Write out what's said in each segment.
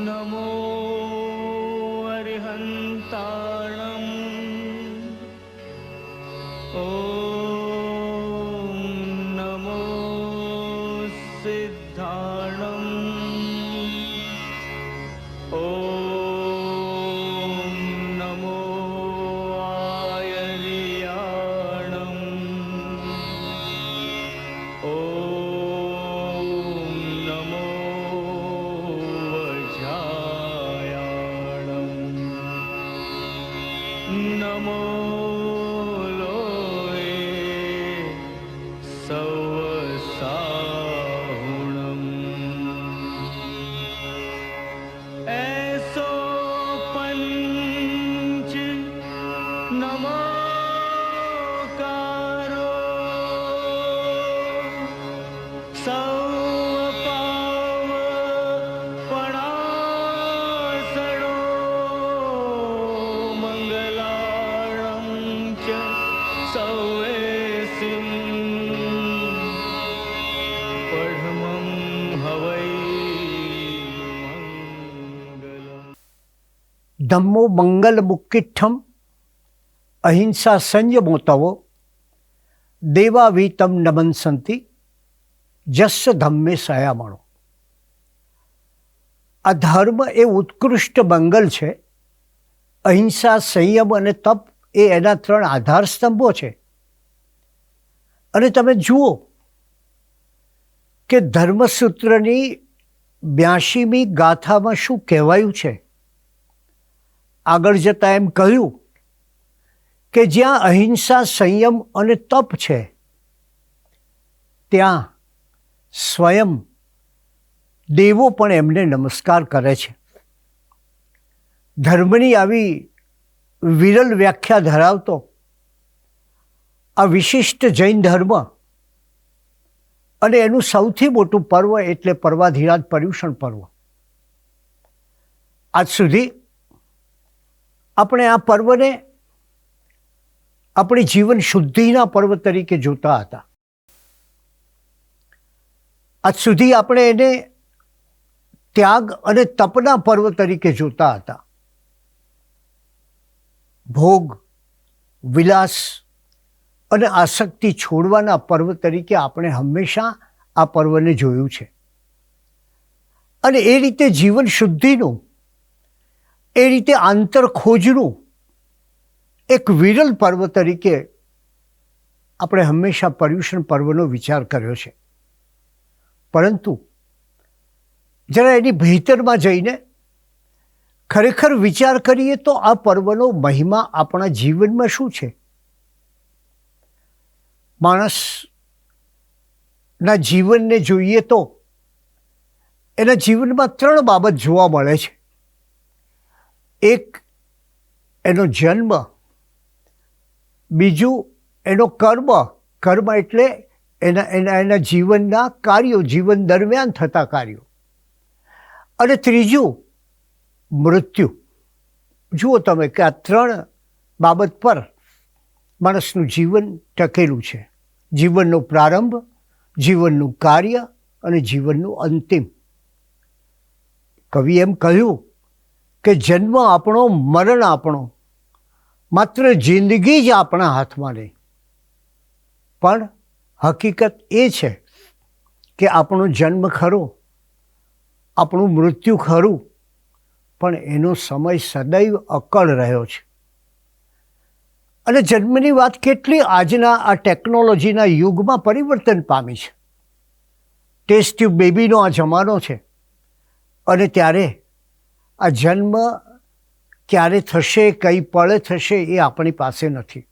नमो अरिहन्ताणम्। नमो सिद्धाणम्। नमो आयर्याणम्। नमो वज्रायाणम्। नमो लोये सवसाहुणम्। ऐसो पंच नमोकारो सौपावपणासनो मंगलाणं च सौवेसिं पढमं हवै मंगलम्। ધમ્મો મંગલ મુક્તિઠ્ઠમ અહિંસા સંયમોતવો દેવાવીતમ નમંસંતિ જસ્ય ધમ્મે સયામણો. આ ધર્મ એ ઉત્કૃષ્ટ મંગલ છે. અહિંસા, સંયમ અને તપ એ એના 3 આધાર સ્તંભો છે. અને તમે જુઓ કે ધર્મસૂત્રની 82મી ગાથામાં શું કહેવાયું છે. આગળ જતાં એમ કહ્યું કે જ્યાં અહિંસા, સંયમ અને તપ છે ત્યાં સ્વયં દેવો પણ એમને નમસ્કાર કરે છે. ધર્મની આવી વિરલ વ્યાખ્યા ધરાવતો આ વિશિષ્ટ જૈન ધર્મ અને એનું સૌથી મોટું પર્વ એટલે પર્વાધિરાજ પર્યુષણ પર્વ. આજ સુધી આપણે આ પર્વને આપણી જીવન શુદ્ધિના પર્વ તરીકે જોતા હતા. આજ સુધી આપણે એને ત્યાગ અને તપના પર્વ તરીકે જોતા હતા. ભોગ, વિલાસ અને આસક્તિ છોડવાના પર્વ તરીકે આપણે હંમેશા આ પર્વને જોયું છે. અને એ રીતે જીવન શુદ્ધિનું, એ રીતે આંતર ખોજનું એક વિરલ પર્વ તરીકે આપણે હંમેશા પર્યુષણ પર્વનો વિચાર કર્યો છે. પરંતુ જરા એની ભીતરમાં જઈને ખરેખર વિચાર કરીએ તો આ પર્વનો મહિમા આપણા જીવનમાં શું છે. માણસના જીવનને જોઈએ તો એના જીવનમાં 3 બાબત જોવા મળે છે. એક એનો જન્મ, બીજું એનો કર્મ, કર્મ એટલે એના જીવનના કાર્યો, જીવન દરમિયાન થતા કાર્યો, અને ત્રીજું મૃત્યુ. જુઓ તમે કે આ 3 બાબત પર માણસનું જીવન ટકેલું છે. જીવનનો પ્રારંભ, જીવનનું કાર્ય અને જીવનનું અંતિમ. કવિ એમ કહ્યું કે જન્મ આપણો, મરણ આપણો, માત્ર જિંદગી જ આપણા હાથમાં નહીં. પણ હકીકત એ છે કે આપણો જન્મ ખરો, આપણું મૃત્યુ ખરું, પણ એનો સમય સદૈવ અકળ રહ્યો છે. અને જન્મની વાત કેટલી આજના આ ટેકનોલોજીના યુગમાં પરિવર્તન પામી છે. ટેસ્ટ ટ્યુબ બેબીનો આ જમાનો છે. અને ત્યારે આ જન્મ ક્યારે થશે, કઈ પળે થશે એ આપણી પાસે નથી.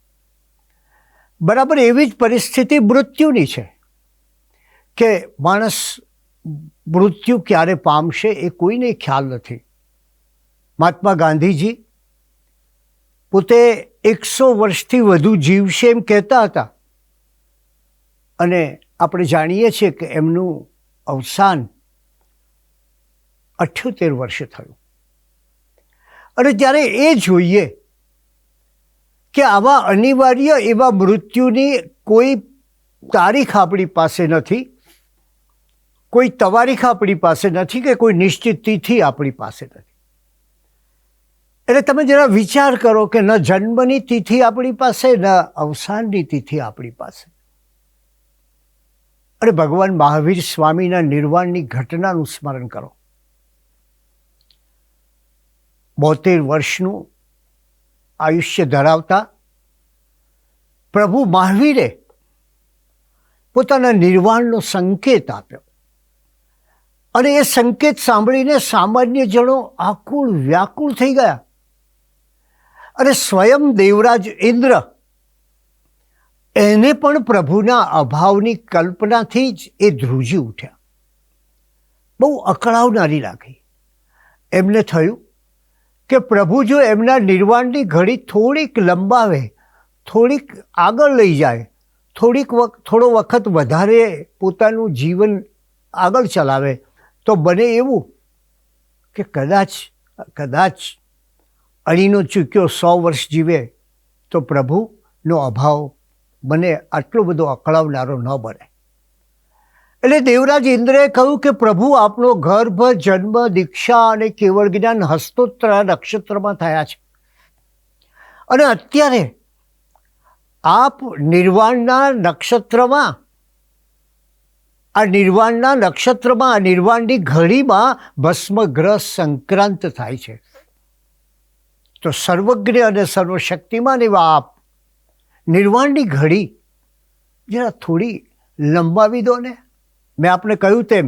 બરાબર એવી જ પરિસ્થિતિ મૃત્યુની છે કે માણસ મૃત્યુ ક્યારે પામશે એ કોઈને ખ્યાલ નથી. મહાત્મા ગાંધીજી પોતે 100 વર્ષથી વધુ જીવશે એમ કહેતા હતા. અને આપણે જાણીએ છીએ કે એમનું અવસાન 78 વર્ષે થયું. અને જ્યારે એ જોઈએ કે આવા અનિવાર્ય એવા મૃત્યુની કોઈ તારીખ આપણી પાસે નથી, કોઈ તવારીખ આપણી પાસે નથી કે કોઈ નિશ્ચિત તિથિ આપણી પાસે નથી. એટલે તમે જરા વિચાર કરો કે ન જન્મની તિથિ આપણી પાસે, ન અવસાનની તિથિ આપણી પાસે. અને ભગવાન મહાવીર સ્વામીના નિર્વાણની ઘટનાનું સ્મરણ કરો. 72 વર્ષનું આયુષ્ય ધરાવતા પ્રભુ મહાવીરે પોતાના નિર્વાણનો સંકેત આપ્યો. અને એ સંકેત સાંભળીને સામાન્ય જણો આકુળ વ્યાકુળ થઈ ગયા. અને સ્વયં દેવરાજ ઇન્દ્ર એને પણ પ્રભુના અભાવની કલ્પનાથી જ એ ધ્રુજી ઉઠ્યા. બહુ અકળાવનારી લાગી. એમને થયું કે પ્રભુ જો એમના નિર્વાણની ઘડી થોડીક લંબાવે, થોડીક આગળ લઈ જાય, થોડો વખત વધારે પોતાનું જીવન આગળ ચલાવે તો બને એવું કે કદાચ અણીનો ચૂક્યો 100 વર્ષ જીવે તો પ્રભુનો અભાવ બને આટલો બધો અકળાવનારો ન બને. એટલે દેવરાજ ઇન્દ્રએ કહ્યું કે પ્રભુ આપનો ગર્ભ, જન્મ, દીક્ષા અને કેવળ જ્ઞાન હસ્તોત્તરા નક્ષત્રમાં થયા છે. અને અત્યારે આપ નિર્વાણના નિર્વાણની ઘડીમાં ભસ્મગ્રહ સંક્રાંત થાય છે. તો સર્વજ્ઞ અને સર્વશક્તિમાન એવા આપ નિર્વાણની ઘડી જરા થોડી લંબાવી દો ને. મેં આપને કહ્યું તેમ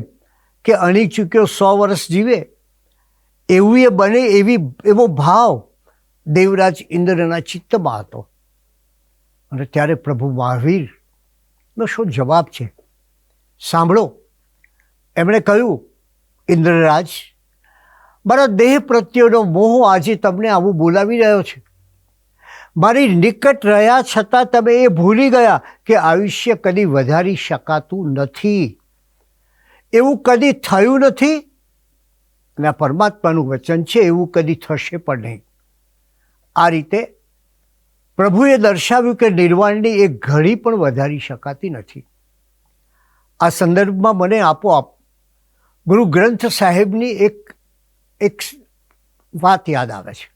કે અણી ચૂક્યો 100 વર્ષ જીવે એવું એ બને એવો ભાવ દેવરાજ ઇન્દ્રના ચિત્તમાં હતો. અને ત્યારે પ્રભુ મહાવીરનો શું જવાબ છે સાંભળો. એમણે કહ્યું, ઇન્દ્રરાજ, મારા દેહ પ્રત્યેનો મોહ આજે તમને આવું બોલાવી રહ્યો છે. મારી નિકટ રહ્યા છતાં તમે એ ભૂલી ગયા કે આયુષ્ય કદી વધારી શકાતું નથી. એવું કદી થયું નથી અને આ પરમાત્માનું વચન છે, એવું કદી થશે પણ નહીં. આ રીતે પ્રભુએ દર્શાવ્યું કે નિર્વાણની એક ઘડી પણ વધારી શકાતી નથી. આ સંદર્ભમાં મને આપોઆપ ગુરુ ગ્રંથ સાહેબની એક વાત યાદ આવે છે.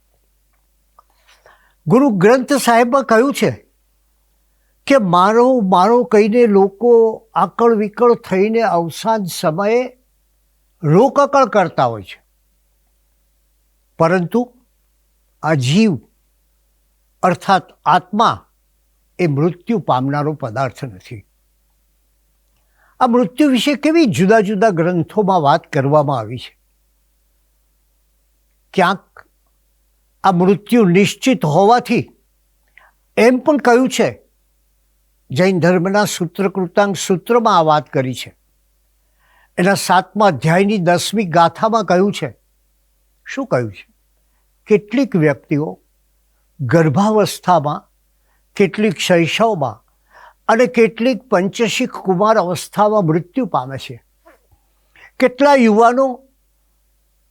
ગુરુ ગ્રંથ સાહેબમાં કહ્યું છે કે મારો કહીને લોકો આકળ વિકળ થઈને અવસાન સમયે રોકકળ કરતા હોય છે, પરંતુ આ જીવ અર્થાત આત્મા એ મૃત્યુ પામનારો પદાર્થ નથી. આ મૃત્યુ વિશે કેવી જુદા જુદા ગ્રંથોમાં વાત કરવામાં આવી છે. ક્યાંક આ મૃત્યુ નિશ્ચિત હોવાથી એમ પણ કહ્યું છે, જૈન ધર્મના સૂત્રકૃતાંક સૂત્રમાં આ વાત કરી છે. એના 7મા અધ્યાયની 10મી ગાથામાં કહ્યું છે. શું કહ્યું છે? કેટલીક વ્યક્તિઓ ગર્ભાવસ્થામાં, કેટલીક શૈશવમાં અને કેટલીક પંચશીખ કુમાર અવસ્થામાં મૃત્યુ પામે છે. કેટલા યુવાનો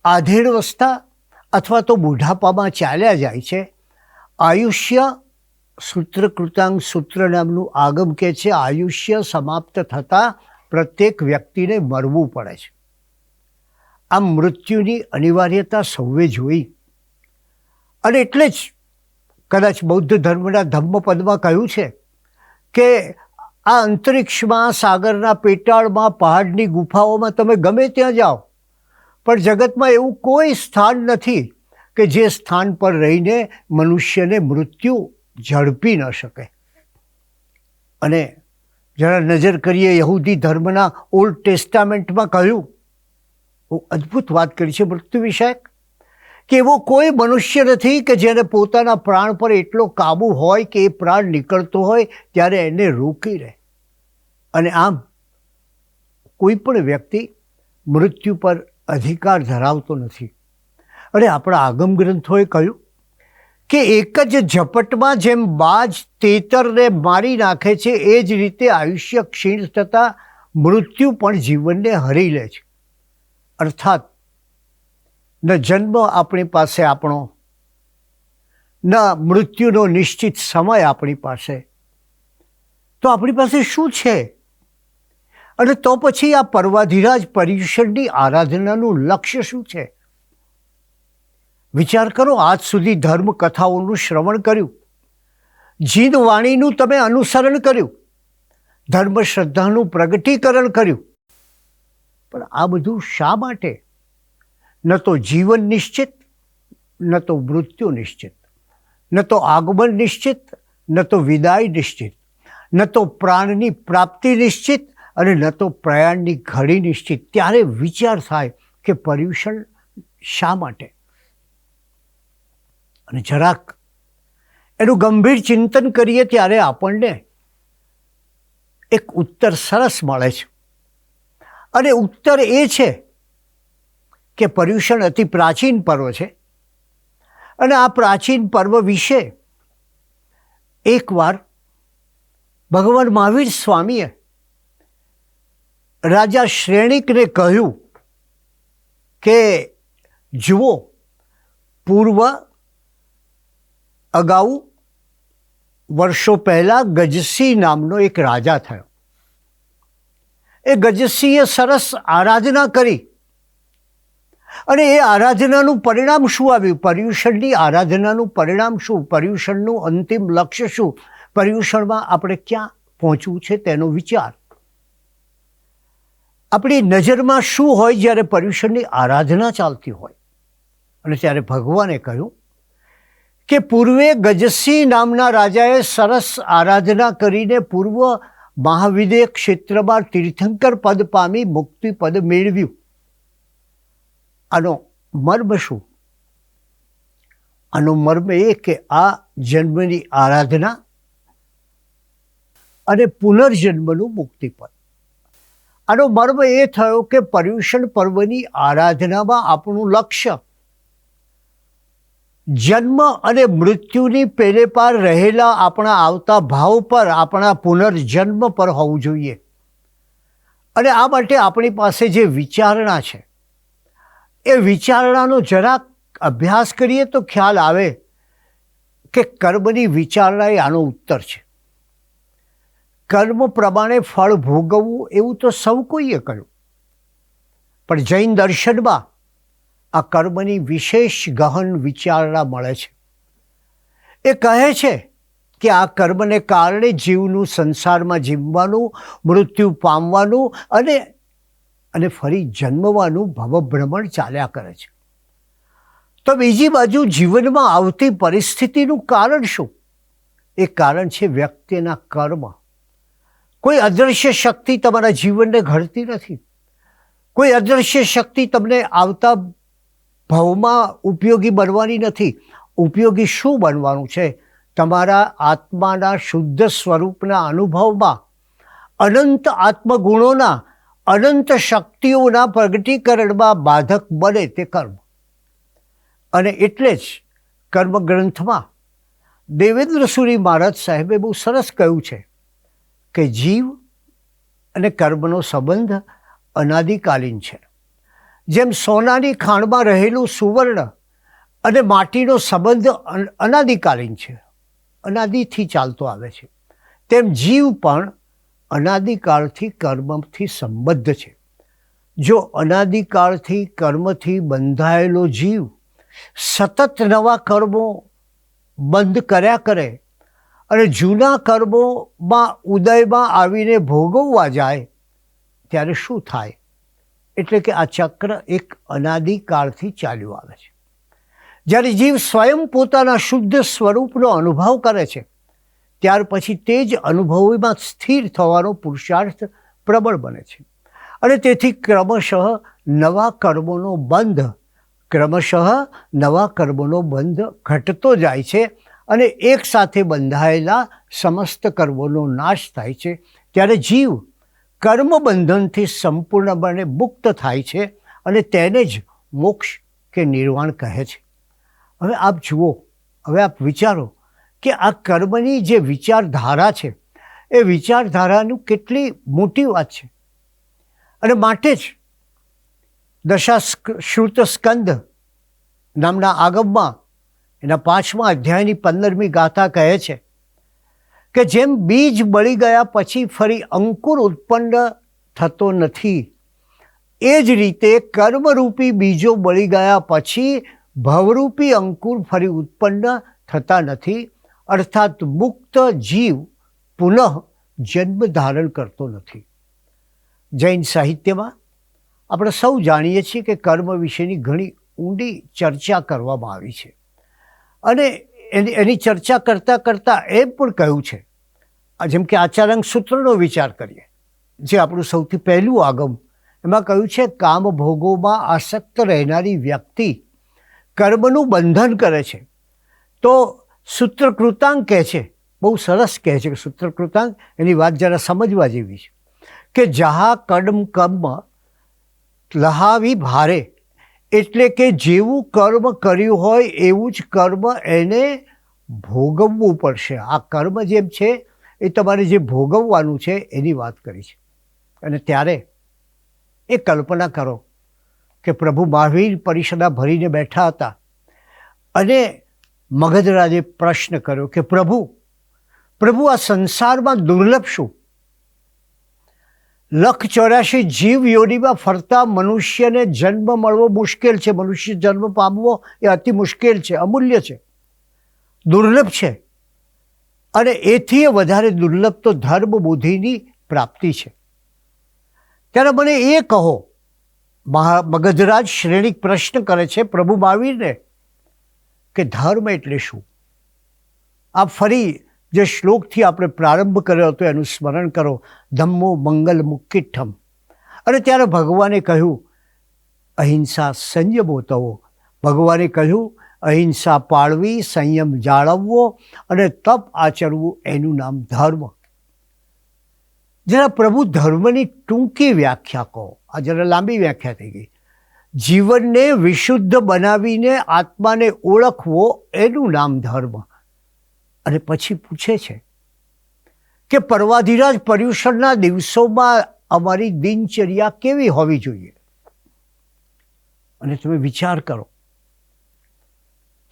આધેડવસ્થા અથવા તો બુઢાપામાં ચાલ્યા જાય છે. આયુષ્ય સૂત્રકૃતાંક સૂત્ર નામનું આગમ કહે છે, આયુષ્ય સમાપ્ત થતાં પ્રત્યેક વ્યક્તિને મરવું પડે છે. આમ મૃત્યુની અનિવાર્યતા સૌએ જોઈ. અને એટલે જ કદાચ બૌદ્ધ ધર્મના ધમ્મપદમાં કહ્યું છે કે આ અંતરિક્ષમાં, સાગરના પેટાળમાં, પહાડની ગુફાઓમાં તમે ગમે ત્યાં જાઓ, પણ જગતમાં એવું કોઈ સ્થાન નથી કે જે સ્થાન પર રહીને મનુષ્યને મૃત્યુ ઝડપી ન શકે. અને જરા નજર કરીએ યહૂદી ધર્મના ઓલ્ડ ટેસ્ટામેન્ટમાં કહ્યું, બહુ અદ્ભુત વાત કરી છે મૃત્યુ વિષયક, કે એવો કોઈ મનુષ્ય નથી કે જેને પોતાના પ્રાણ પર એટલો કાબુ હોય કે એ પ્રાણ નીકળતો હોય ત્યારે એને રોકી રહે. અને આમ કોઈ પણ વ્યક્તિ મૃત્યુ પર અધિકાર ધરાવતો નથી. અને આપણા આગમ ગ્રંથોએ કહ્યું કે એક જ ઝપટમાં જેમ બાજ તેતરને મારી નાખે છે, એ જ રીતે આયુષ્ય ક્ષીણ થતાં મૃત્યુ પણ જીવનને હરી લે છે. અર્થાત ન જન્મ આપણી પાસે આપણો, ન મૃત્યુનો નિશ્ચિત સમય આપણી પાસે, તો આપણી પાસે શું છે? અને તો પછી આ પર્વાધિરાજ પર્યુષણની આરાધનાનું લક્ષ્ય શું છે? વિચાર કરો, આજ સુધી ધર્મ કથાઓનું શ્રવણ કર્યું, જીદ વાણીનું તમે અનુસરણ કર્યું, ધર્મ શ્રદ્ધાનું પ્રગટીકરણ કર્યું, પણ આ બધું શા માટે? ન તો જીવન નિશ્ચિત, ન તો મૃત્યુ નિશ્ચિત, ન તો આગમન નિશ્ચિત, ન તો વિદાય નિશ્ચિત, ન તો પ્રાણની પ્રાપ્તિ નિશ્ચિત અને ન તો પ્રયાણની ઘડી નિશ્ચિત. ત્યારે વિચાર થાય કે પર્યુષણ શા માટે? અને જરાક એનું ગંભીર ચિંતન કરીએ ત્યારે આપણને એક ઉત્તર સરસ મળે છે. અને ઉત્તર એ છે કે પર્યુષણ અતિ પ્રાચીન પર્વ છે અને આ પ્રાચીન પર્વ વિશે એકવાર ભગવાન મહાવીર સ્વામીએ રાજા શ્રેણિકને કહ્યું કે જુઓ, પૂર્વ અગાઉ વર્ષો પહેલા ગજસિંહ નામનો એક રાજા થયો. એ ગજસિંહે સરસ આરાધના કરી અને એ આરાધનાનું પરિણામ શું આવ્યું? પર્યુષણની આરાધનાનું પરિણામ શું? પર્યુષણનું અંતિમ લક્ષ્ય શું? પર્યુષણમાં આપણે ક્યાં પહોંચવું છે તેનો વિચાર. આપણી નજરમાં શું હોય જ્યારે પર્યુષણની આરાધના ચાલતી હોય? અને ત્યારે ભગવાને કહ્યું કે પૂર્વે ગજસિંહ નામના રાજાએ સરસ આરાધના કરીને પૂર્વ મહાવિદેહ ક્ષેત્રમાં તીર્થંકર પદ પામી મુક્તિ પદ મેળવ્યું. આનો મર્મ શું? આનો મર્મ એ કે આ જન્મની આરાધના અને પુનર્જન્મનું મુક્તિપદ. આનો મર્મ એ થયો કે પર્યુષણ પર્વની આરાધનામાં આપણું લક્ષ્ય જન્મ અને મૃત્યુની પેલે પાર રહેલા આપણા આવતા ભાવ પર, આપણા પુનર્જન્મ પર હોવું જોઈએ. અને આ માટે આપણી પાસે જે વિચારણા છે એ વિચારણાનો જરાક અભ્યાસ કરીએ તો ખ્યાલ આવે કે કર્મની વિચારણા એ આનો ઉત્તર છે. કર્મ પ્રમાણે ફળ ભોગવવું એવું તો સૌ કોઈએ કહ્યું, પણ જૈન દર્શનમાં આ કર્મની વિશેષ ગહન વિચારણા મળે છે. એ કહે છે કે આ કર્મને કારણે જીવનું સંસારમાં જીવવાનું, મૃત્યુ પામવાનું અને ફરી જન્મવાનું ભવભ્રમણ ચાલ્યા કરે છે. તો બીજી બાજુ જીવનમાં આવતી પરિસ્થિતિનું કારણ શું? એ કારણ છે વ્યક્તિના કર્મ. કોઈ અદૃશ્ય શક્તિ તમારા જીવનને ઘડતી નથી. કોઈ અદૃશ્ય શક્તિ તમને આવતા ભાવમાં ઉપયોગી બનવાની નથી. ઉપયોગી શું બનવાનું છે? તમારા આત્માના શુદ્ધ સ્વરૂપના અનુભવમાં અનંત આત્મગુણોના, અનંત શક્તિઓના પ્રગટીકરણમાં બાધક બને તે કર્મ. અને એટલે જ કર્મગ્રંથમાં દેવેન્દ્ર સુરી મહારાજ સાહેબે બહુ સરસ કહ્યું છે કે જીવ અને કર્મનો સંબંધ અનાદિકાલીન છે. જેમ સોનાની ખાણમાં રહેલું સુવર્ણ અને માટીનો સંબંધ અનાદિકાલીન છે, અનાદિથી ચાલતો આવે છે, તેમ જીવ પણ અનાદિકાળથી કર્મથી સંબદ્ધ છે. જો અનાદિકાળથી કર્મથી બંધાયેલો જીવ સતત નવા કર્મો બંધ કર્યા કરે અને જૂના કર્મોમાં ઉદયમાં આવીને ભોગવવા જાય ત્યારે શું થાય? એટલે કે આ ચક્ર એક અનાદિકાળથી ચાલ્યું આવે છે. જ્યારે જીવ સ્વયં પોતાના શુદ્ધ સ્વરૂપનો અનુભવ કરે છે ત્યાર પછી તે જ અનુભવમાં સ્થિર થવાનો પુરુષાર્થ પ્રબળ બને છે અને તેથી ક્રમશઃ નવા કર્મોનો બંધ ઘટતો જાય છે અને એક સાથે બંધાયેલા સમસ્ત કર્મોનો નાશ થાય છે. ત્યારે જીવ કર્મબંધનથી સંપૂર્ણપણે મુક્ત થાય છે અને તેને જ મોક્ષ કે નિર્વાણ કહે છે. હવે આપ જુઓ, હવે આપ વિચારો કે આ કર્મની જે વિચારધારા છે એ વિચારધારાનું કેટલી મોટી વાત છે. અને માટે જ દશાશ્રુત સ્કંદ નામના આગમમાં એના 5મા અધ્યાયની 15મી ગાથા કહે છે કે જેમ બીજ બળી ગયા પછી ફરી અંકુર ઉત્પન્ન થતો નથી. એ જ રીતે કર્મરૂપી બીજો બળી ગયા પછી ભવરૂપી અંકુર ફરી ઉત્પન્ન થતા નથી, અર્થાત મુક્ત જીવ પુનઃ જન્મ ધારણ કરતો નથી. જૈન સાહિત્યમાં આપણે સૌ જાણીએ છીએ કે કર્મ વિશેની ઘણી ઊંડી ચર્ચા કરવામાં આવી છે, અને એની ચર્ચા કરતાં કરતાં એમ પણ કહ્યું છે, જેમ કે આચાર્ય સૂત્રનો વિચાર કરીએ, જે આપણું સૌથી પહેલું આગમ, એમાં કહ્યું છે કામ ભોગોમાં આસક્ત રહેનારી વ્યક્તિ કર્મનું બંધન કરે છે. તો સૂત્રકૃતાંક કહે છે, બહુ સરસ કહે છે કે સૂત્રકૃતાંક, એની વાત જરા સમજવા જેવી છે કે જહા કર્મ લહાવી ભારે, એટલે કે જેવું કર્મ કર્યું હોય એવું જ કર્મ એને ભોગવવું પડશે. આ કર્મ જેમ છે એ તમારે જે ભોગવવાનું છે એની વાત કરી છે. અને ત્યારે એ કલ્પના કરો કે પ્રભુ મહાવીર પરિષદા ભરીને બેઠા હતા અને મગધરાજે પ્રશ્ન કર્યો કે પ્રભુ આ સંસારમાં દુર્લભ શું? 184 જીવ યોનિમાં ફરતા મનુષ્યને જન્મ મળવો મુશ્કેલ છે. મનુષ્ય જન્મ પામવો એ અતિ મુશ્કેલ છે, અમૂલ્ય છે, દુર્લભ છે. અને એથી વધારે દુર્લભ તો ધર્મ બુદ્ધિની પ્રાપ્તિ છે. ત્યારે મને એ કહો, મગધરાજ શ્રેણીક પ્રશ્ન કરે છે પ્રભુ મહાવીરને કે ધર્મ એટલે શું? આપ ફરી જે શ્લોકથી આપણે પ્રારંભ કર્યો હતો એનું સ્મરણ કરો, ધમ્મો મંગલ મુક્તિઠમ. અને ત્યારે ભગવાને કહ્યું અહિંસા સંયમો તવો. ભગવાને કહ્યું અહિંસા પાળવી, સંયમ જાળવવો અને તપ આચરવું, એનું નામ ધર્મ. જરા પ્રભુ ધર્મની ટૂંકી વ્યાખ્યા કહો. આ જરા લાંબી વ્યાખ્યા થઈ ગઈ. જીવનને વિશુદ્ધ બનાવીને આત્માને ઓળખવો, એનું નામ ધર્મ. અને પછી પૂછે છે કે પર્વાધિરાજ પર્યુષણના દિવસોમાં અમારી દિનચર્યા કેવી હોવી જોઈએ? અને તમે વિચાર કરો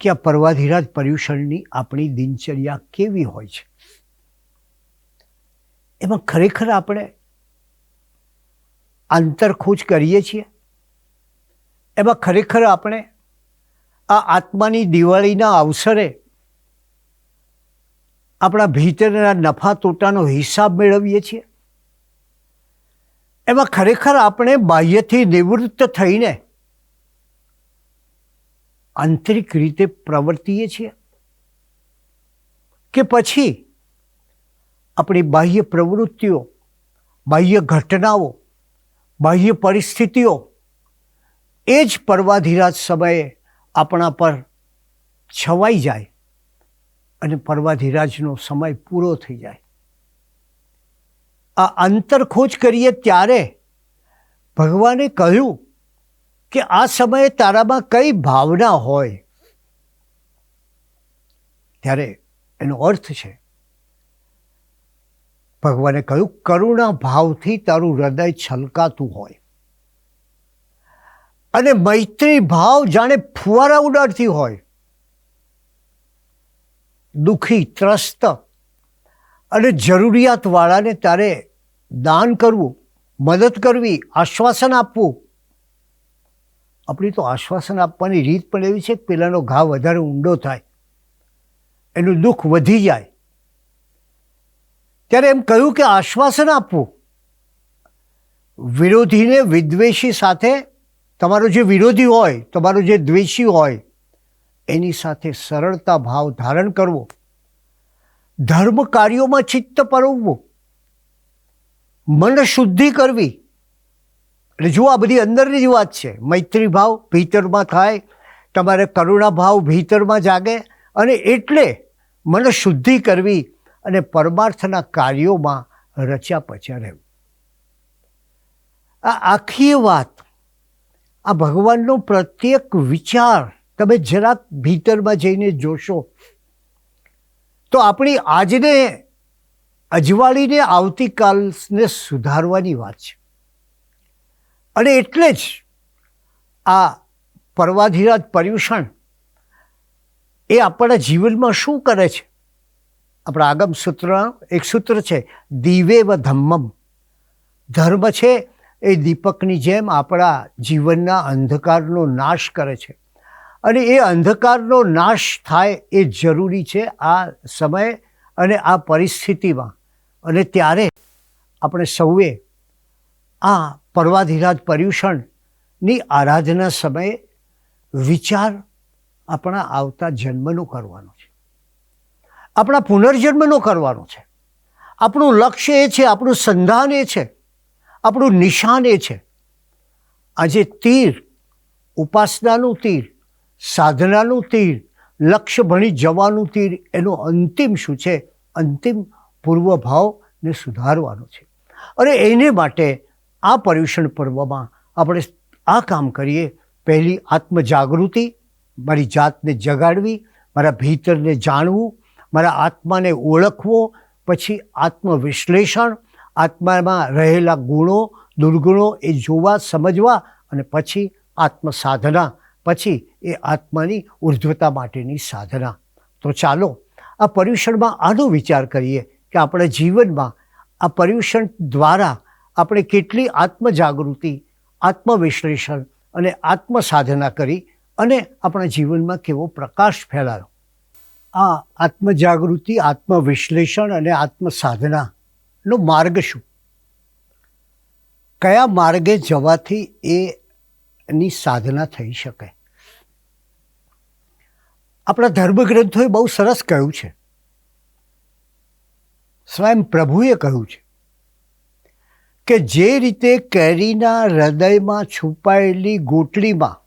કે આ પર્વાધિરાજ પર્યુષણની આપણી દિનચર્યા કેવી હોય છે. એમાં ખરેખર આપણે આંતરખોજ કરીએ છીએ? એમાં ખરેખર આપણે આ આત્માની દિવાળીના અવસરે આપણા ભીતરના નફા તોટાનો હિસાબ મેળવીએ છીએ? એમાં ખરેખર આપણે બાહ્યથી નિવૃત્ત થઈને આંતરિક રીતે પ્રવર્તીએ છીએ? કે પછી આપણી બાહ્ય પ્રવૃત્તિઓ, બાહ્ય ઘટનાઓ, બાહ્ય પરિસ્થિતિઓ એ જ પર્વાધિરાજ સમયે આપણા પર છવાઈ જાય અને પર્વાધિરાજનો સમય પૂરો થઈ જાય? આ અંતરખોજ કરીએ ત્યારે ભગવાને કહ્યું કે આ સમયે તારામાં કઈ ભાવના હોય. ત્યારે એનો અર્થ છે, ભગવાને કહ્યું કરુણા ભાવથી તારું હૃદય છલકાતું હોય અને મૈત્રી ભાવ જાણે ફુવારા ઉડાડતી હોય. દુઃખી, ત્રસ્ત અને જરૂરિયાતવાળાને તારે દાન કરવું, મદદ કરવી, આશ્વાસન આપવું. આપણી તો આશ્વાસન આપવાની રીત પણ એવી છે કે પેલાનો ઘા વધારે ઊંડો થાય, એનું દુઃખ વધી જાય. ત્યારે એમ કહ્યું કે આશ્વાસન આપવું. વિરોધીને વિદ્વેષી સાથે, તમારો જે વિરોધી હોય, તમારો જે દ્વેષી હોય, એની સાથે સરળતા ભાવ ધારણ કરવો. ધર્મ કાર્યોમાં ચિત્ત પરવવું, મન શુદ્ધિ કરવી. એટલે જુઓ, આ બધી અંદરની જ વાત છે. મૈત્રી ભાવ ભીતરમાં થાય, તમારે કરુણા ભાવ ભીતરમાં જાગે, અને એટલે મન શુદ્ધિ કરવી અને પરમાર્થના કાર્યોમાં રચ્યા પચ્યા રહેવું. આ આખી વાત, આ ભગવાનનો પ્રત્યેક વિચાર તમે જરાક ભીતરમાં જઈને જોશો તો આપણી આજને અજવાળીને આવતીકાલને સુધારવાની વાત છે. અને એટલે જ આ પર્વાધિરાજ પર્યુષણ એ આપણા જીવનમાં શું કરે છે? આપણા આગમ સૂત્ર એક સૂત્ર છે, દિવેવ ધમ્મમ. ધર્મ છે એ દીપકની જેમ આપણા જીવનના અંધકારનો નાશ કરે છે, અને એ અંધકારનો નાશ થાય એ જરૂરી છે આ સમયે અને આ પરિસ્થિતિમાં. અને ત્યારે આપણે સૌએ આ પર્વાધિરાજ પર્યુષણની આરાધના સમયે વિચાર આપણા આવતા જન્મનો કરવાનો છે, આપણા પુનર્જન્મનો કરવાનો છે. આપણું લક્ષ્ય એ છે, આપણું સંધાન એ છે, આપણું નિશાન એ છે. આજે તીર, ઉપાસનાનું તીર, સાધનાનું તીર, લક્ષ્ય ભણી જવાનું તીર, એનો અંતિમ શું છે? અંતિમ પૂર્વભાવને સુધારવાનો છે. અને એને માટે આ પર્યુષણ પર્વમાં આપણે આ કામ કરીએ. પહેલી આત્મજાગૃતિ, મારી જાતને જગાડવી, મારા ભીતરને જાણવું, મારા આત્માને ઓળખવો. પછી આત્મવિશ્લેષણ, આત્મામાં રહેલા ગુણો દુર્ગુણો એ જોવા સમજવા, અને પછી આત્મસાધના, પછી એ આત્માની ઉર્ધ્વતા માટેની સાધના. તો ચાલો આ પર્યુષણમાં આનો વિચાર કરીએ કે આપણા જીવનમાં આ પર્યુષણ દ્વારા આપણે કેટલી આત્મજાગૃતિ, આત્મવિશ્લેષણ અને આત્મસાધના કરી અને આપણા જીવનમાં કેવો પ્રકાશ ફેલાયો. આ આત્મજાગૃતિ, આત્મવિશ્લેષણ અને આત્મસાધનાનો માર્ગ શું? કયા માર્ગે જવાથી એની સાધના થઈ શકે? આપણા ધર્મગ્રંથોએ બહુ સરસ કહ્યું છે, સ્વયં પ્રભુએ કહ્યું છે કે જે રીતે કેરીના હૃદયમાં છુપાયેલી ગોટલીમાં,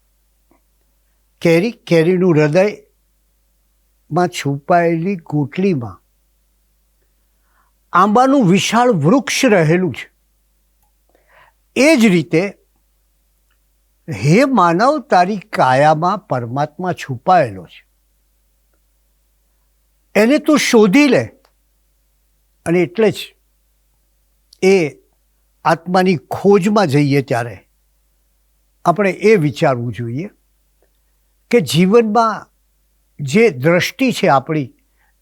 કેરીનું હૃદયમાં છુપાયેલી ગોટલીમાં આંબાનું વિશાળ વૃક્ષ રહેલું છે, એ જ રીતે હે માનવ, તારી કાયામાં પરમાત્મા છુપાયેલો છે. એને તું શોધી લે. અને એટલે જ એ આત્માની ખોજમાં જઈએ ત્યારે આપણે એ વિચારવું જોઈએ કે જીવનમાં જે દ્રષ્ટિ છે આપણી,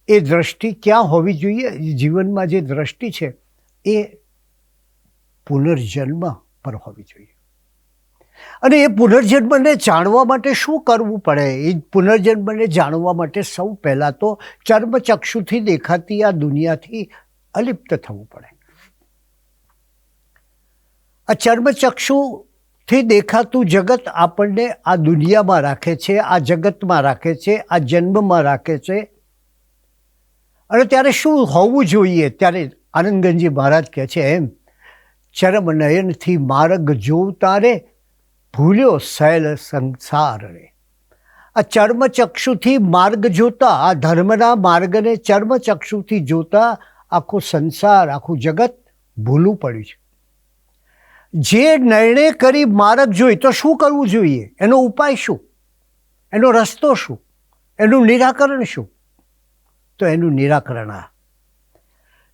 એ દ્રષ્ટિ ક્યાં હોવી જોઈએ? જીવનમાં જે દ્રષ્ટિ છે એ પુનર્જન્મ પર હોવી જોઈએ. અને એ પુનર્જન્મને જાણવા માટે શું કરવું પડે? એ પુનર્જન્મને જાણવા માટે સૌ પહેલાં તો ચર્મચક્ષુથી દેખાતી આ દુનિયાથી અલિપ્ત થવું પડે. આ ચર્મચક્ષુથી દેખાતું જગત આપણને આ દુનિયામાં રાખે છે, આ જગતમાં રાખે છે, આ જન્મમાં રાખે છે. અને ત્યારે શું હોવું જોઈએ? ત્યારે આનંદગંજી મહારાજ કહે છે એમ, ચરમ નયનથી માર્ગ જોવતા રે, ભૂલ્યો શૈલ સંસાર રે. આ ચર્મચક્ષુથી માર્ગ જોતા, આ ધર્મના માર્ગને ચર્મચક્ષુથી જોતા આખો સંસાર, આખું જગત ભૂલું પડ્યું છે. જે નિર્ણય કરી માર્ગ જોઈ, તો શું કરવું જોઈએ? એનો ઉપાય શું? એનો રસ્તો શું? એનું નિરાકરણ શું? તો એનું નિરાકરણ આ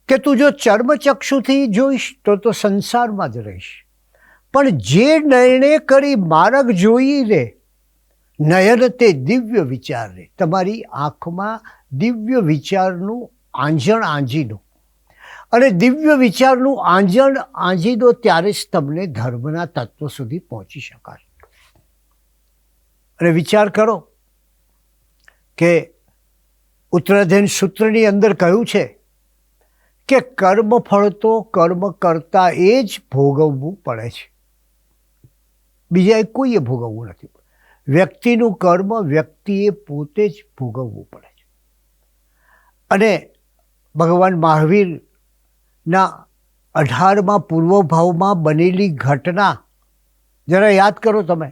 કે તું જો ચર્મચક્ષુથી જોઈશ તો સંસારમાં જ રહીશ. પણ જે નિર્ણય કરી માર્ગ જોઈ રે, નયન તે દિવ્ય વિચાર રે. તમારી આંખમાં દિવ્ય વિચારનું આંજણ આંજી દો. અને દિવ્ય વિચારનું આંજણ આંજી દો ત્યારે જ તમને ધર્મના તત્વ સુધી પહોંચી શકાય. અને વિચાર કરો કે ઉત્તરાધ્યયન સૂત્રની અંદર કહ્યું છે કે કર્મ ફળ તો કર્મ કરતા એ જ ભોગવવું પડે છે, બીજા કોઈએ ભોગવવું નથી. વ્યક્તિનું કર્મ વ્યક્તિએ પોતે જ ભોગવવું પડે છે. અને ભગવાન મહાવીરના 18મા પૂર્વભાવમાં બનેલી ઘટના જરા યાદ કરો તમે,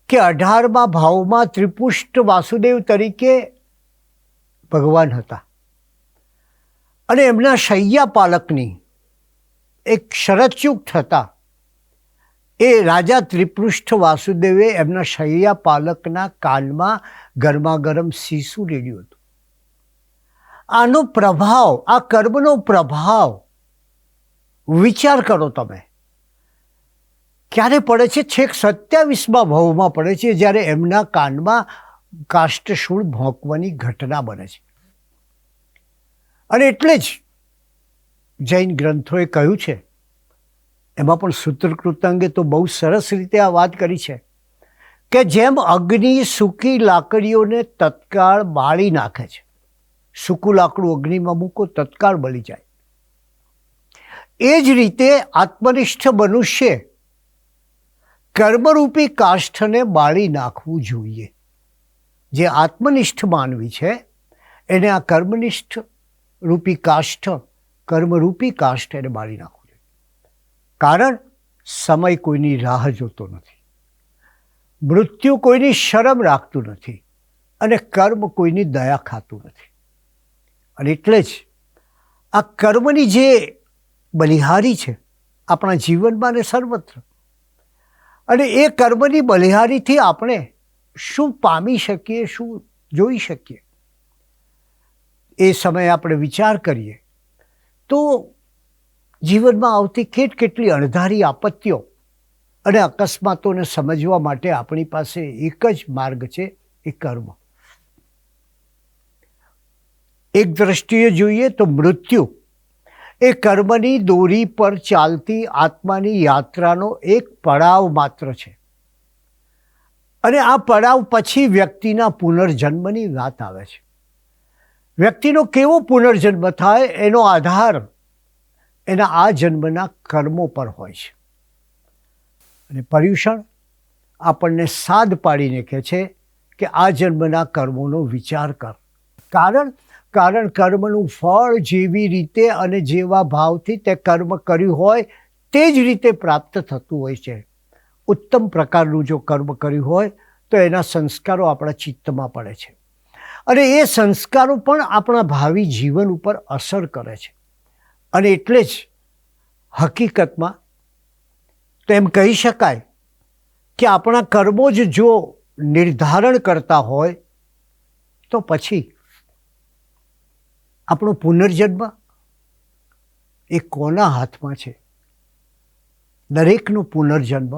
કે 18મા ભાવમાં ત્રિપુષ્ટ વાસુદેવ તરીકે ભગવાન હતા. અને એમના શૈયા પાલકની એક શરતચૂક થતા એ રાજા ત્રિપૃષ્ઠ વાસુદેવે એમના શૈયા પાલકના કાનમાં ગરમાગરમ શીશું રેડ્યું હતું. આનો પ્રભાવ, આ કર્મનો પ્રભાવ વિચાર કરો તમે, ક્યારે પડે છે? છેક 27મા ભાવમાં પડે છે, જ્યારે એમના કાનમાં કાષ્ઠશૂળ ભોંકવાની ઘટના બને છે. અને એટલે જ જૈન ગ્રંથોએ કહ્યું છે એમાં પણ સૂત્રકૃતાંગે તો બહુ સરસ રીતે આ વાત કરી છે કે જેમ અગ્નિ સૂકી લાકડીઓને તત્કાળ બાળી નાખે છે, સૂકું લાકડું અગ્નિમાં મૂકો તત્કાળ બળી જાય, એ જ રીતે આત્મનિષ્ઠ મનુષ્ય કર્મરૂપી કાષ્ઠને બાળી નાખવું જોઈએ. જે આત્મનિષ્ઠ માનવી છે એને આ કર્મનિષ્ઠ રૂપી કાષ્ઠ, કર્મરૂપી કાષ્ઠ એને બાળી નાખવું જોઈએ. કારણ સમય કોઈની રાહ જોતો નથી, મૃત્યુ કોઈની શરમ રાખતું નથી અને કર્મ કોઈની દયા ખાતું નથી. અને એટલે જ આ કર્મની જે બલિહારી છે આપણા જીવનમાં ને સર્વત્ર, અને એ કર્મની બલિહારીથી આપણે શું પામી શકીએ, શું જોઈ શકીએ, એ સમયે આપણે વિચાર કરીએ તો જીવનમાં આવતી કેટલી અણધારી આપત્તિઓ અને અકસ્માતોને સમજવા માટે આપણી પાસે એક જ માર્ગ છે, એ કર્મ. એક દ્રષ્ટિએ જોઈએ તો મૃત્યુ એ કર્મની દોરી પર ચાલતી આત્માની યાત્રાનો એક પડાવ માત્ર છે. અને આ પડાવ પછી વ્યક્તિના પુનર્જન્મની વાત આવે છે. વ્યક્તિનો કેવો પુનર્જન્મ થાય એનો આધાર એના આ જન્મના કર્મો પર હોય છે. અને પર્યુષણ આપણને સાદ પાડીને કહે છે કે આ જન્મના કર્મોનો વિચાર કર. કારણ કર્મનું ફળ જેવી રીતે અને જેવા ભાવથી તે કર્મ કર્યું હોય તે જ રીતે પ્રાપ્ત થતું હોય છે. ઉત્તમ પ્રકારનું જો કર્મ કર્યું હોય તો એના સંસ્કારો આપણા ચિત્તમાં પડે છે અને એ સંસ્કારો પણ આપણા ભાવિ જીવન ઉપર અસર કરે છે. અને એટલે જ હકીકતમાં તો એમ કહી શકાય કે આપણા કર્મો જ જો નિર્ધારણ કરતા હોય તો પછી આપણો પુનર્જન્મ એ કોના હાથમાં છે? દરેકનો પુનર્જન્મ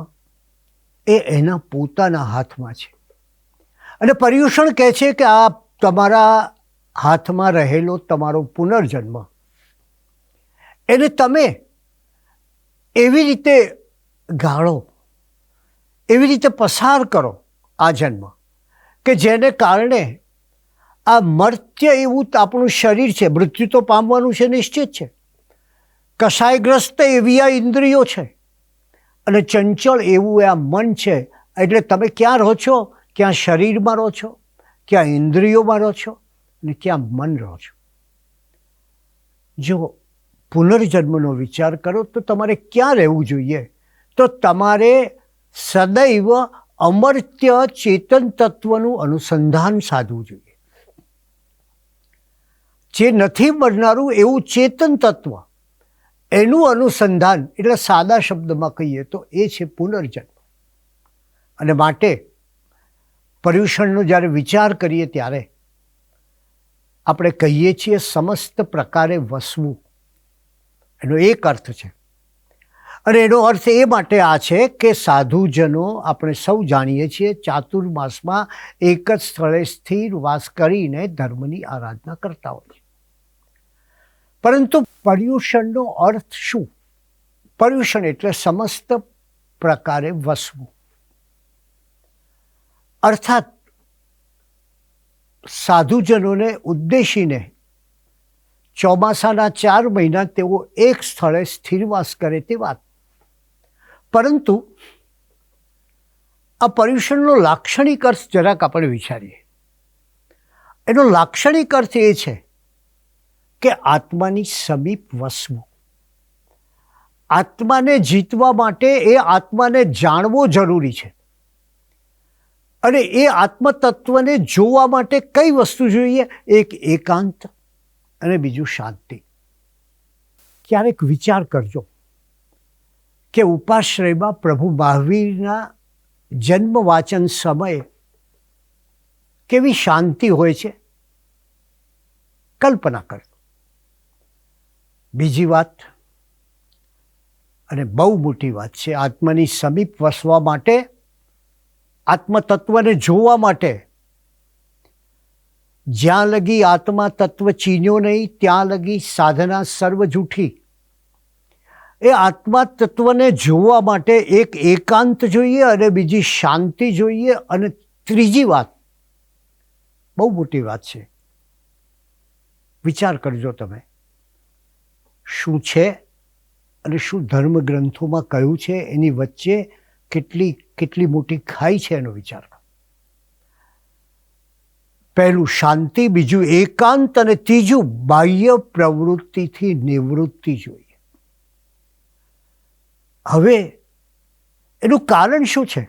એ એના પોતાના હાથમાં છે. અને પર્યુષણ કહે છે કે આ તમારા હાથમાં રહેલો તમારો પુનર્જન્મ એને તમે એવી રીતે ગાળો, એવી રીતે પસાર કરો આ જન્મ કે જેને કારણે આ મર્ત્ય એવું આપણું શરીર છે, મૃત્યુ તો પામવાનું છે, નિશ્ચિત છે. કષાયગ્રસ્ત એવી આ ઇન્દ્રિયો છે અને ચંચળ એવું આ મન છે. એટલે તમે ક્યાં રહો છો? ક્યાં શરીરમાં રહો છો, ક્યાં ઇન્દ્રિયોમાં રહો છો અને ક્યાં મન રહો છો. જો પુનર્જન્મનો વિચાર કરો તો તમારે ક્યાં રહેવું જોઈએ? તો તમારે સદૈવ અમર્ત્ય ચેતન તત્વનું અનુસંધાન સાધવું જોઈએ. જે નથી મરનારું એવું ચેતન તત્વ, એનું અનુસંધાન, એટલે સાદા શબ્દમાં કહીએ તો એ છે પુનર્જન્મ. અને માટે પર્યુષણનો જ્યારે વિચાર કરીએ ત્યારે આપણે કહીએ છીએ સમસ્ત પ્રકારે વસવું, એનો એક અર્થ છે. અને એનો અર્થ એ માટે આ છે કે સાધુજનો આપણે સૌ જાણીએ છીએ ચાતુર્માસમાં એક જ સ્થળે સ્થિર વાસ કરીને ધર્મની આરાધના કરતા હોય છે. પરંતુ પર્યુષણનો અર્થ શું? પર્યુષણ એટલે સમસ્ત પ્રકારે વસવું. અર્થાત સાધુજનોને ઉદ્દેશીને ચોમાસાના 4 મહિના તેઓ એક સ્થળે સ્થિરવાસ કરે તે વાત. પરંતુ આ પર્યુષણનો લાક્ષણિક અર્થ જરાક આપણે વિચારીએ. એનો લાક્ષણિક અર્થ એ છે કે આત્માની સમીપ વસવું. આત્માને જીતવા માટે એ આત્માને જાણવો જરૂરી છે. અને એ આત્મતત્વને જોવા માટે કઈ વસ્તુ જોઈએ? એક એકાંત અને બીજું શાંતિ. ક્યારેક વિચાર કરજો કે ઉપાશ્રયમાં પ્રભુ મહાવીરના જન્મ વાચન સમયે કેવી શાંતિ હોય છે, કલ્પના કરજો. બીજી વાત, અને બહુ મોટી વાત છે, આત્માની સમીપ વસવા માટે, આત્મતત્વને જોવા માટે જ્યાં લગી આત્મા તત્વ ચીન્યો નહીં ત્યાં લગી સાધના સર્વ જૂઠી. એ આત્મા તત્વને જોવા માટે એક એકાંત જોઈએ અને બીજી શાંતિ જોઈએ, અને ત્રીજી વાત બહુ મોટી વાત છે. વિચાર કરજો તમે, શું છે અને શું ધર્મ ગ્રંથોમાં કહ્યું છે, એની વચ્ચે કેટલી મોટી ખાઈ છે એનો વિચાર કરો. પહેલું શાંતિ, બીજું એકાંત, અને ત્રીજું બાહ્ય પ્રવૃત્તિથી નિવૃત્તિ જોઈએ. હવે એનું કારણ શું છે?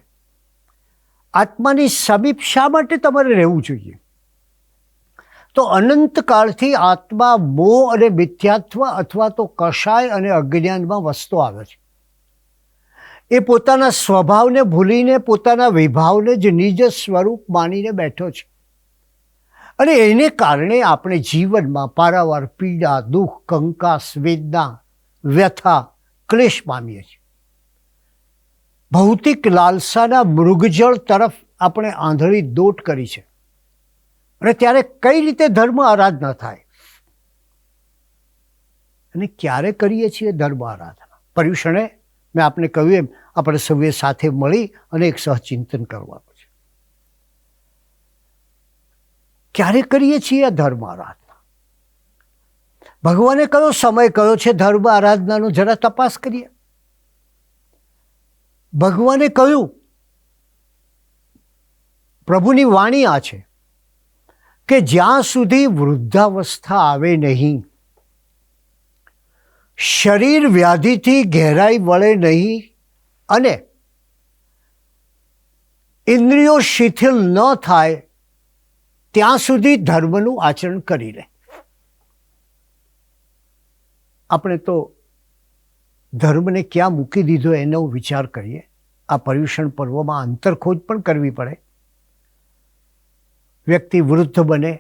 આત્માની સમીપ શા માટે તમારે રહેવું જોઈએ? તો અનંતકાળથી આત્મા મોહ અને મિથ્યાત્વ અથવા તો કષાય અને અજ્ઞાનમાં વસતો આવે છે. એ પોતાના સ્વભાવને ભૂલીને પોતાના વિભાવને જ નિજ સ્વરૂપ માનીને બેઠો છે, અને એને કારણે આપણે જીવનમાં પારાવાર પીડા, દુઃખ, કંકાસ, વેદના, વ્યથા, ક્લેશ પામીએ છીએ. ભૌતિક લાલસાના મૃગજળ તરફ આપણે આંધળી દોટ કરી છે. અને ત્યારે કઈ રીતે ધર્મ આરાધના થાય? અને ક્યારે કરીએ છીએ ધર્મ આરાધના? પર્યુષણે મેં આપને કહ્યું એમ આપણે સૌએ સાથે મળી અને એક સહચિંતન કરવાનું છે. ક્યારે કરીએ છીએ ધર્મ આરાધના? ભગવાને કયો સમય કયો છે ધર્મ આરાધનાનો? જરા તપાસ કરીએ. ભગવાને કહ્યું, પ્રભુની વાણી આ છે કે જ્યાં સુધી વૃદ્ધાવસ્થા આવે નહીં, શરીર વ્યાધિથી ઘેરાઈ વળે નહીં, અને ઇન્દ્રિયો શિથિલ ન થાય, ત્યાં સુધી ધર્મનું આચરણ કરી લે. આપણે તો ધર્મને ક્યાં મૂકી દીધો એનો વિચાર કરીએ. આ પર્યુષણ પર્વમાં અંતરખોજ પણ કરવી પડે. વ્યક્તિ વૃદ્ધ બને,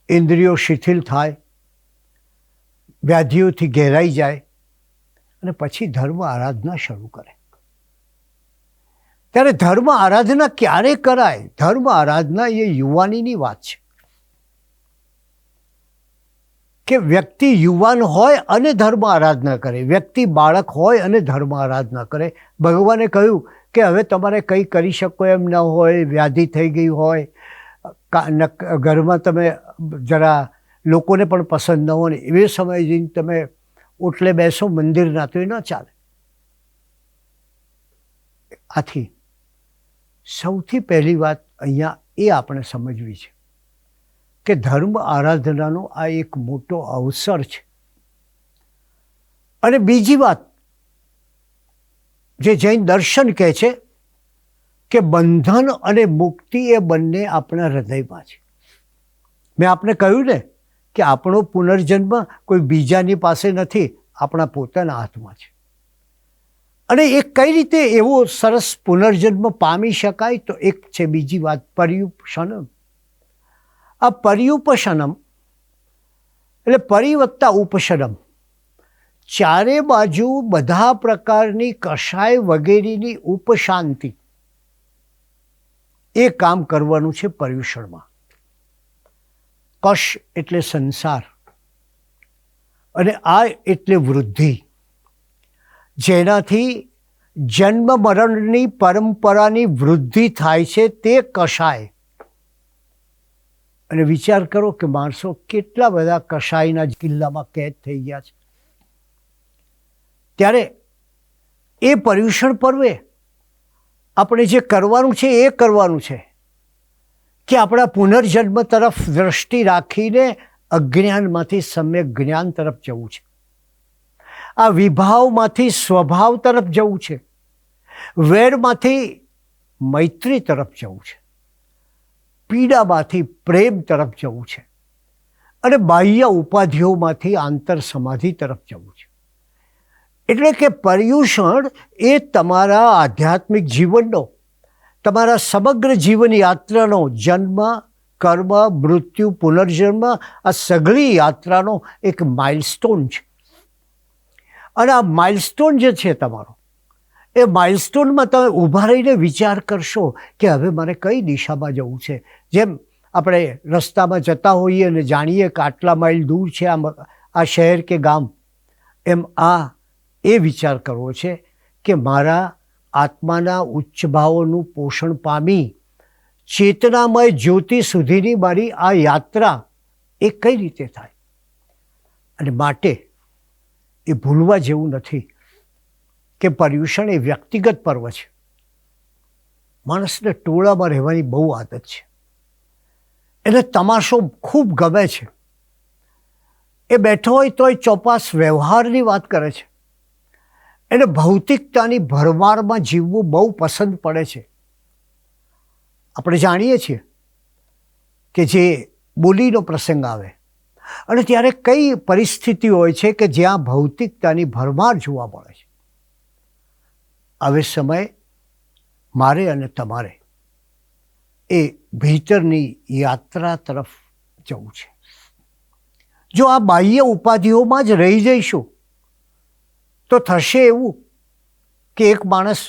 ઇન્દ્રિયો શિથિલ થાય, વ્યાધિઓથી ઘેરાઈ જાય, અને પછી ધર્મ આરાધના શરૂ કરે. ત્યારે ધર્મ આરાધના ક્યારે કરાય? ધર્મ આરાધના એ યુવાનીની વાત છે કે વ્યક્તિ યુવાન હોય અને ધર્મ આરાધના કરે, વ્યક્તિ બાળક હોય અને ધર્મ આરાધના કરે. ભગવાને કહ્યું કે હવે તમારે કંઈ કરી શકો એમ ન હોય, વ્યાધિ થઈ ગઈ હોય, ઘરમાં તમે જરા લોકોને પણ પસંદ ન હોય, એવે સમયે જઈને તમે ઓટલે બેસો મંદિરના, તો એ ન ચાલે. આથી સૌથી પહેલી વાત અહીંયા એ આપણે સમજવી છે કે ધર્મ આરાધનાનો આ એક મોટો અવસર છે. અને બીજી વાત જે જૈન દર્શન કહે છે કે બંધન અને મુક્તિ એ બંને આપણા હૃદયમાં છે. મેં આપને કહ્યું ને કે આપણો પુનર્જન્મ કોઈ બીજાની પાસે નથી, આપણા પોતાના હાથમાં છે. અને એ કઈ રીતે એવો સરસ પુનર્જન્મ પામી શકાય? તો એક છે બીજી વાત, પર્યુપશનમ. આ પર્યુપશનમ એટલે પરિવત્તા ઉપશનમ. ચારે બાજુ બધા પ્રકારની કષાય વગેરેની ઉપશાંતિ, એ કામ કરવાનું છે પર્યુષણમાં. કશ એટલે સંસાર, અને આ એટલે વૃદ્ધિ, જેનાથી જન્મ મરણની પરંપરાની વૃદ્ધિ થાય છે, તે કષાય. અને વિચાર કરો કે માણસો કેટલા બધા કષાયના કિલ્લામાં કેદ થઈ ગયા છે. ત્યારે એ પર્યુષણ પર્વે આપણે જે કરવાનું છે એ કરવાનું છે કે આપણા પુનર્જન્મ તરફ દ્રષ્ટિ રાખીને અજ્ઞાનમાંથી સમ્યક જ્ઞાન તરફ જવું છે. આ વિભાવમાંથી સ્વભાવ તરફ જવું છે, વેરમાંથી મૈત્રી તરફ જવું છે, પીડામાંથી પ્રેમ તરફ જવું છે, અને બાહ્ય ઉપાધિઓમાંથી આંતર સમાધિ તરફ જવું છે. એટલે કે પર્યુષણ એ તમારા આધ્યાત્મિક જીવનનો, તમારા સમગ્ર જીવન યાત્રાનો, જન્મ, કર્મ, મૃત્યુ, પુનર્જન્મ, આ સઘળી યાત્રાનો એક માઇલસ્ટોન છે. અને આ માઇલસ્ટોન જે છે તમારો, એ માઇલસ્ટોનમાં તમે ઊભા રહીને વિચાર કરશો કે હવે મારે કઈ દિશામાં જવું છે. જેમ આપણે રસ્તામાં જતા હોઈએ અને જાણીએ કે આટલા માઇલ દૂર છે આ શહેર કે ગામ, એમ આ એ વિચાર કરવો છે કે મારા આત્માના ઉચ્ચ ભાવોનું પોષણ પામી ચેતનામય જ્યોતિ સુધીની મારી આ યાત્રા એ કઈ રીતે થાય. અને માટે એ ભૂલવા જેવું નથી કે પર્યુષણ એ વ્યક્તિગત પર્વ છે. માણસને ટોળામાં રહેવાની બહુ આદત છે. એને તમાશો ખૂબ ગમે છે. એ બેઠો હોય તોય ચોપાસ વ્યવહારની વાત કરે છે. એને ભૌતિકતાની ભરમારમાં જીવવું બહુ પસંદ પડે છે. આપણે જાણીએ છીએ કે જે બોલીનો પ્રસંગ આવે અને ત્યારે કઈ પરિસ્થિતિ હોય છે કે જ્યાં ભૌતિકતાની ભરમાર જોવા મળે છે. હવે સમય મારે અને તમારે એ ભીતરની યાત્રા તરફ જવું છે. જો આ બાહ્ય ઉપાધિઓમાં જ રહી જઈશું તો થશે એવું કે એક માણસ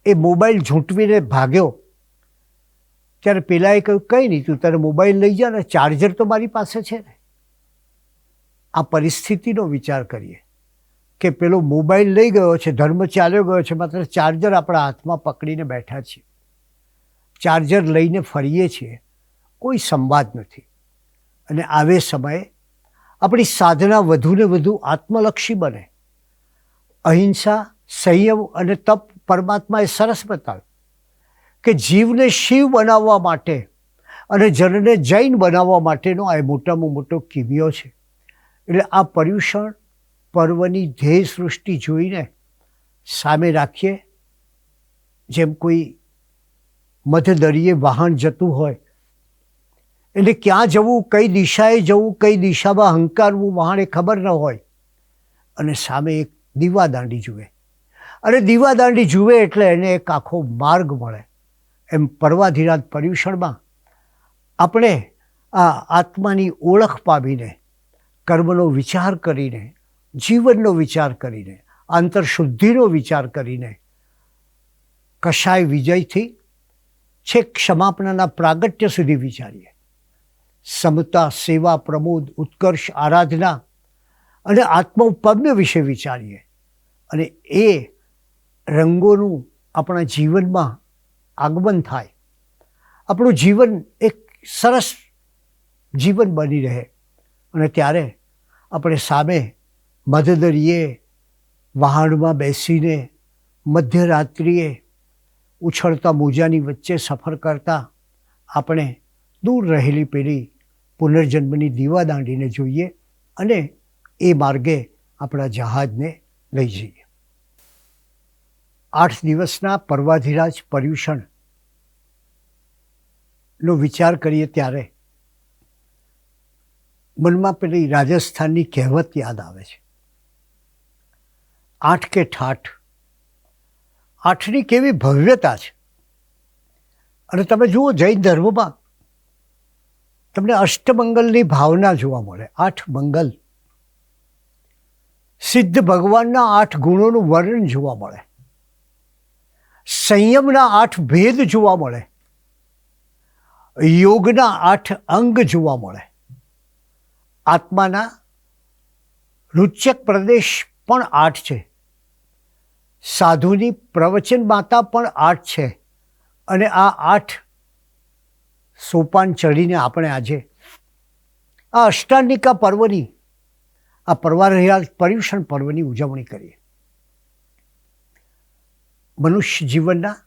એ મોબાઈલ ઝૂંટવીને ભાગ્યો ત્યારે પેલાએ કહ્યું કંઈ નહીં, તું તારે મોબાઈલ લઈ જા ને, ચાર્જર તો મારી પાસે છે ને. આ પરિસ્થિતિનો વિચાર કરીએ કે પેલો મોબાઈલ લઈ ગયો છે, ધર્મ ચાલ્યો ગયો છે, માત્ર ચાર્જર આપણા હાથમાં પકડીને બેઠા છીએ. ચાર્જર લઈને ફરીએ છીએ, કોઈ સંવાદ નથી. અને આવે સમયે આપણી સાધના વધુને વધુ આત્મલક્ષી બને. અહિંસા, સંયમ અને તપ પરમાત્માએ સરસ બતાવ્યું કે જીવને શિવ બનાવવા માટે અને જનને જૈન બનાવવા માટેનો આ મોટામાં મોટો કિમિયો છે. એટલે આ પર્યુષણ પર્વની ધ્યેય સૃષ્ટિ જોઈને સામે રાખીએ. જેમ કોઈ મધદરિયે વાહન જતું હોય એટલે ક્યાં જવું, કઈ દિશાએ જવું, કઈ દિશામાં હંકારવું વાહને ખબર ન હોય અને સામે એક દીવાદાંડી જુએ અને દીવાદાંડી જુએ એટલે એને એક આખો માર્ગ મળે. એમ પર્વાધિરાજ પર્યુષણમાં આપણે આ આત્માની ઓળખ પામીને, કર્મનો વિચાર કરીને, જીવનનો વિચાર કરીને, આંતરશુદ્ધિનો વિચાર કરીને કશાય વિજયથી છેક ક્ષમાપણાના પ્રાગટ્ય સુધી વિચારીએ. સમતા, સેવા, પ્રમોદ, ઉત્કર્ષ, આરાધના અને આત્મોપમ્ય વિશે વિચારીએ અને એ રંગોનું આપણા જીવનમાં આગમન થાય. આપણું જીવન એક સરસ જીવન બની રહે અને ત્યારે આપણે સામે મધદરિયે વહાણમાં બેસીને મધ્યરાત્રિએ ઉછળતા મોજાની વચ્ચે સફર કરતા આપણે દૂર રહેલી પેલી પુનર્જન્મની દીવાદાંડીને જોઈએ અને એ માર્ગે આપણા જહાજને લઈ જઈએ. 8 દિવસના પર્વાધિરાજ પર્યુષણનો વિચાર કરીએ ત્યારે મનમાં પેલી રાજસ્થાનની કહેવત યાદ આવે છે, 8 કે ઠાઠ. 8ની કેવી ભવ્યતા છે. અને તમે જુઓ જૈન ધર્મમાં તમને અષ્ટમંગલની ભાવના જોવા મળે. 8 મંગલ, સિદ્ધ ભગવાનના 8 ગુણોનું વર્ણન જોવા મળે, સંયમના 8 ભેદ જોવા મળે, યોગના 8 અંગ જોવા મળે, આત્માના રૂચક પ્રદેશ પણ 8 છે, સાધુની પ્રવચન માતા પણ 8 છે. અને આ 8 સોપાન ચડીને આપણે આજે આ અષ્ટાંગિકા પર્વની, આ પર્વાધિરાજ પર્યુષણ પર્વની ઉજવણી કરીએ. મનુષ્ય જીવનના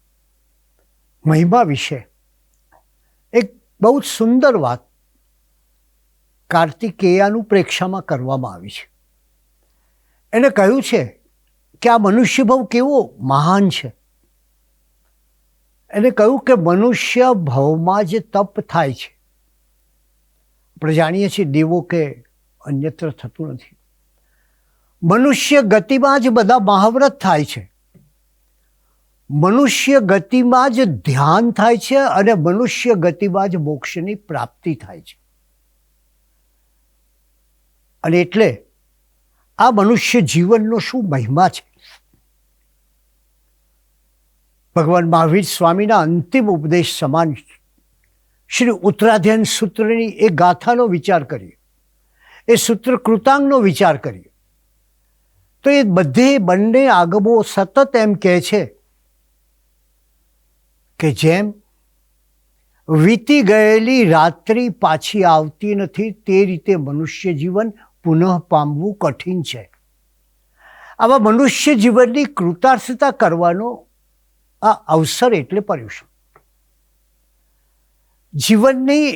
મહિમા વિશે એક બહુ જ સુંદર વાત કાર્તિકેયાનું પ્રેક્ષામાં કરવામાં આવી છે. એને કહ્યું છે કે આ મનુષ્ય ભાવ કેવો મહાન છે. એને કહ્યું કે મનુષ્ય ભાવમાં જે તપ થાય છે, આપણે જાણીએ છીએ દેવો કે અન્યત્ર થતું નથી. મનુષ્ય ગતિમાં જ બધા મહાવ્રત થાય છે, મનુષ્ય ગતિમાં જ ધ્યાન થાય છે અને મનુષ્ય ગતિમાં જ મોક્ષની પ્રાપ્તિ થાય છે. અને એટલે આ મનુષ્ય જીવનનો શું મહિમા છે. ભગવાન મહાવીર સ્વામીના અંતિમ ઉપદેશ સમાન શ્રી ઉત્તરાધ્યાન સૂત્રની એ ગાથાનો વિચાર કરીએ, એ સૂત્ર કૃતાંગનો વિચાર કરીએ તો એ બંને આગમો સતત એમ કહે છે કે જેમ વીતી ગયેલી રાત્રિ પાછી આવતી નથી તે રીતે મનુષ્ય જીવન પુનઃ પામવું કઠિન છે. આવા મનુષ્ય જીવનની કૃતાર્થતા કરવાનો આ અવસર એટલે પર્યુષણ. જીવનની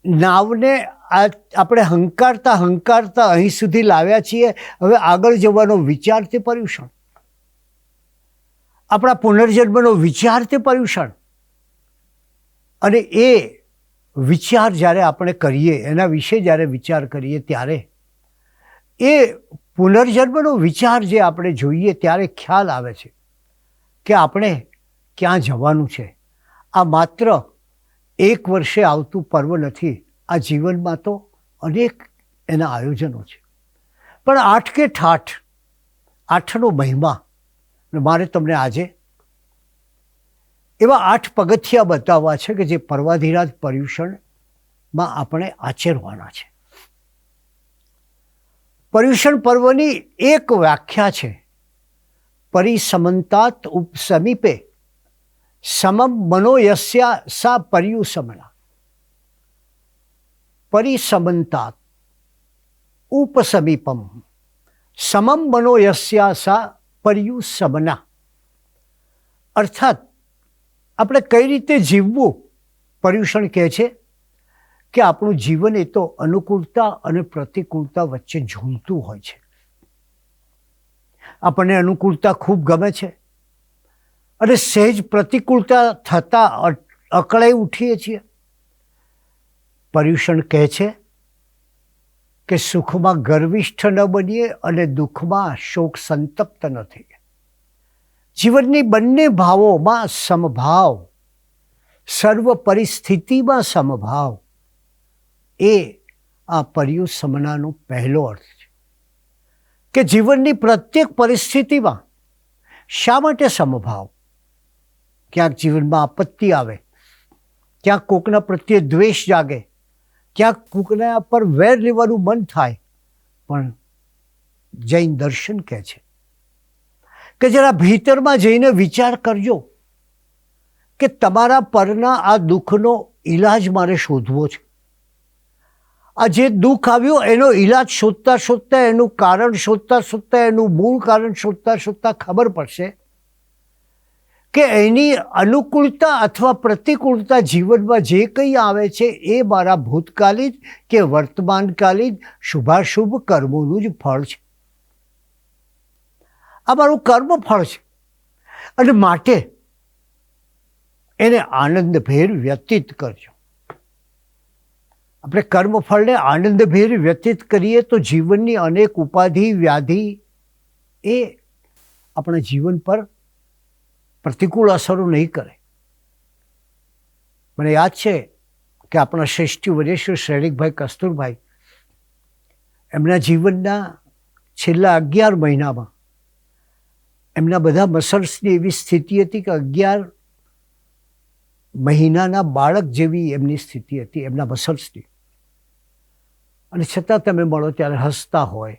નાવને આપણે હંકારતા હંકારતા અહીં સુધી લાવ્યા છીએ. હવે આગળ જવાનો વિચાર તે પર્યુષણ, આપણા પુનર્જન્મનો વિચાર તે પર્યુષણ. અને એ વિચાર જ્યારે આપણે કરીએ, એના વિશે જ્યારે વિચાર કરીએ ત્યારે એ પુનર્જન્મનો વિચાર જે આપણે જોઈએ ત્યારે ખ્યાલ આવે છે કે આપણે ક્યાં જવાનું છે. આ માત્ર એક વર્ષે આવતું પર્વ નથી, આ જીવનમાં તો અનેક એના આયોજનો છે. પણ આઠ કે ઠાઠ, આઠનો મહિમા મારે તમને આજે એવા 8 પગથિયા બતાવવા છે કે જે પર્વાધિરાજ પર્યુષણમાં આપણે આચરવાના છે. પર્યુષણ પર્વની એક વ્યાખ્યા છે, પરિસમંતાત ઉપસમીપે સમમ મનો યસ્યા સા પર્યુષમના. પરિસમંતાત ઉપસમીપમ સમમ મનો યસ્યા સા પર્યુષમના. અર્થાત આપણે કઈ રીતે જીવવું, પર્યુષણ કહે છે કે આપણું જીવન એ તો અનુકૂળતા અને પ્રતિકૂળતા વચ્ચે ઝૂલતું હોય છે. આપણને અનુકૂળતા ખૂબ ગમે છે અને સહેજ પ્રતિકૂળતા થતાં અકળાઈ ઉઠીએ છીએ. પર્યુષણ કહે છે કે સુખમાં ગર્વિષ્ઠ ન બનીએ અને દુઃખમાં શોક સંતપ્ત ન થઈએ. જીવનની બંને ભાવોમાં સમભાવ, સર્વ પરિસ્થિતિમાં સમભાવ, એ આ પર્યુષમનાનો પહેલો અર્થ છે. કે જીવનની પ્રત્યેક પરિસ્થિતિમાં શા માટે સમભાવ? ક્યાંક જીવનમાં આપત્તિ આવે, ક્યાંક કોકના પ્રત્યે દ્વેષ જાગે, ક્યાંક કોકના પર વેર લેવાનું મન થાય. પણ જૈન દર્શન કહે છે કે જરા ભીતરમાં જઈને વિચાર કરજો કે તમારા પરના આ દુઃખનો ઈલાજ મારે શોધવો છે. આ જે દુઃખ આવ્યું એનો ઈલાજ શોધતા શોધતા, એનું કારણ શોધતા શોધતા, એનું મૂળ કારણ શોધતા શોધતા ખબર પડશે કે એની અનુકૂળતા અથવા પ્રતિકૂળતા જીવનમાં જે કંઈ આવે છે એ મારા ભૂતકાલીન કે વર્તમાનકાલીન શુભાશુભ કર્મોનું જ ફળ છે. આ મારું કર્મ ફળ છે અને માટે એને આનંદભેર વ્યતીત કરજો. આપણે કર્મફળને આનંદભેર વ્યતીત કરીએ તો જીવનની અનેક ઉપાધિ, વ્યાધિ એ આપણા જીવન પર પ્રતિકૂળ અસરો નહીં કરે. મને યાદ છે કે આપણા શ્રેષ્ઠી વરેશ્વર શ્રેણિકભાઈ કસ્તુરભાઈ, એમના જીવનના છેલ્લા 11 મહિનામાં એમના બધા મસલ્સની એવી સ્થિતિ હતી કે 11 મહિનાના બાળક જેવી એમની સ્થિતિ હતી એમના મસલ્સની. અને છતાં તમે મળો ત્યારે હસતા હોય,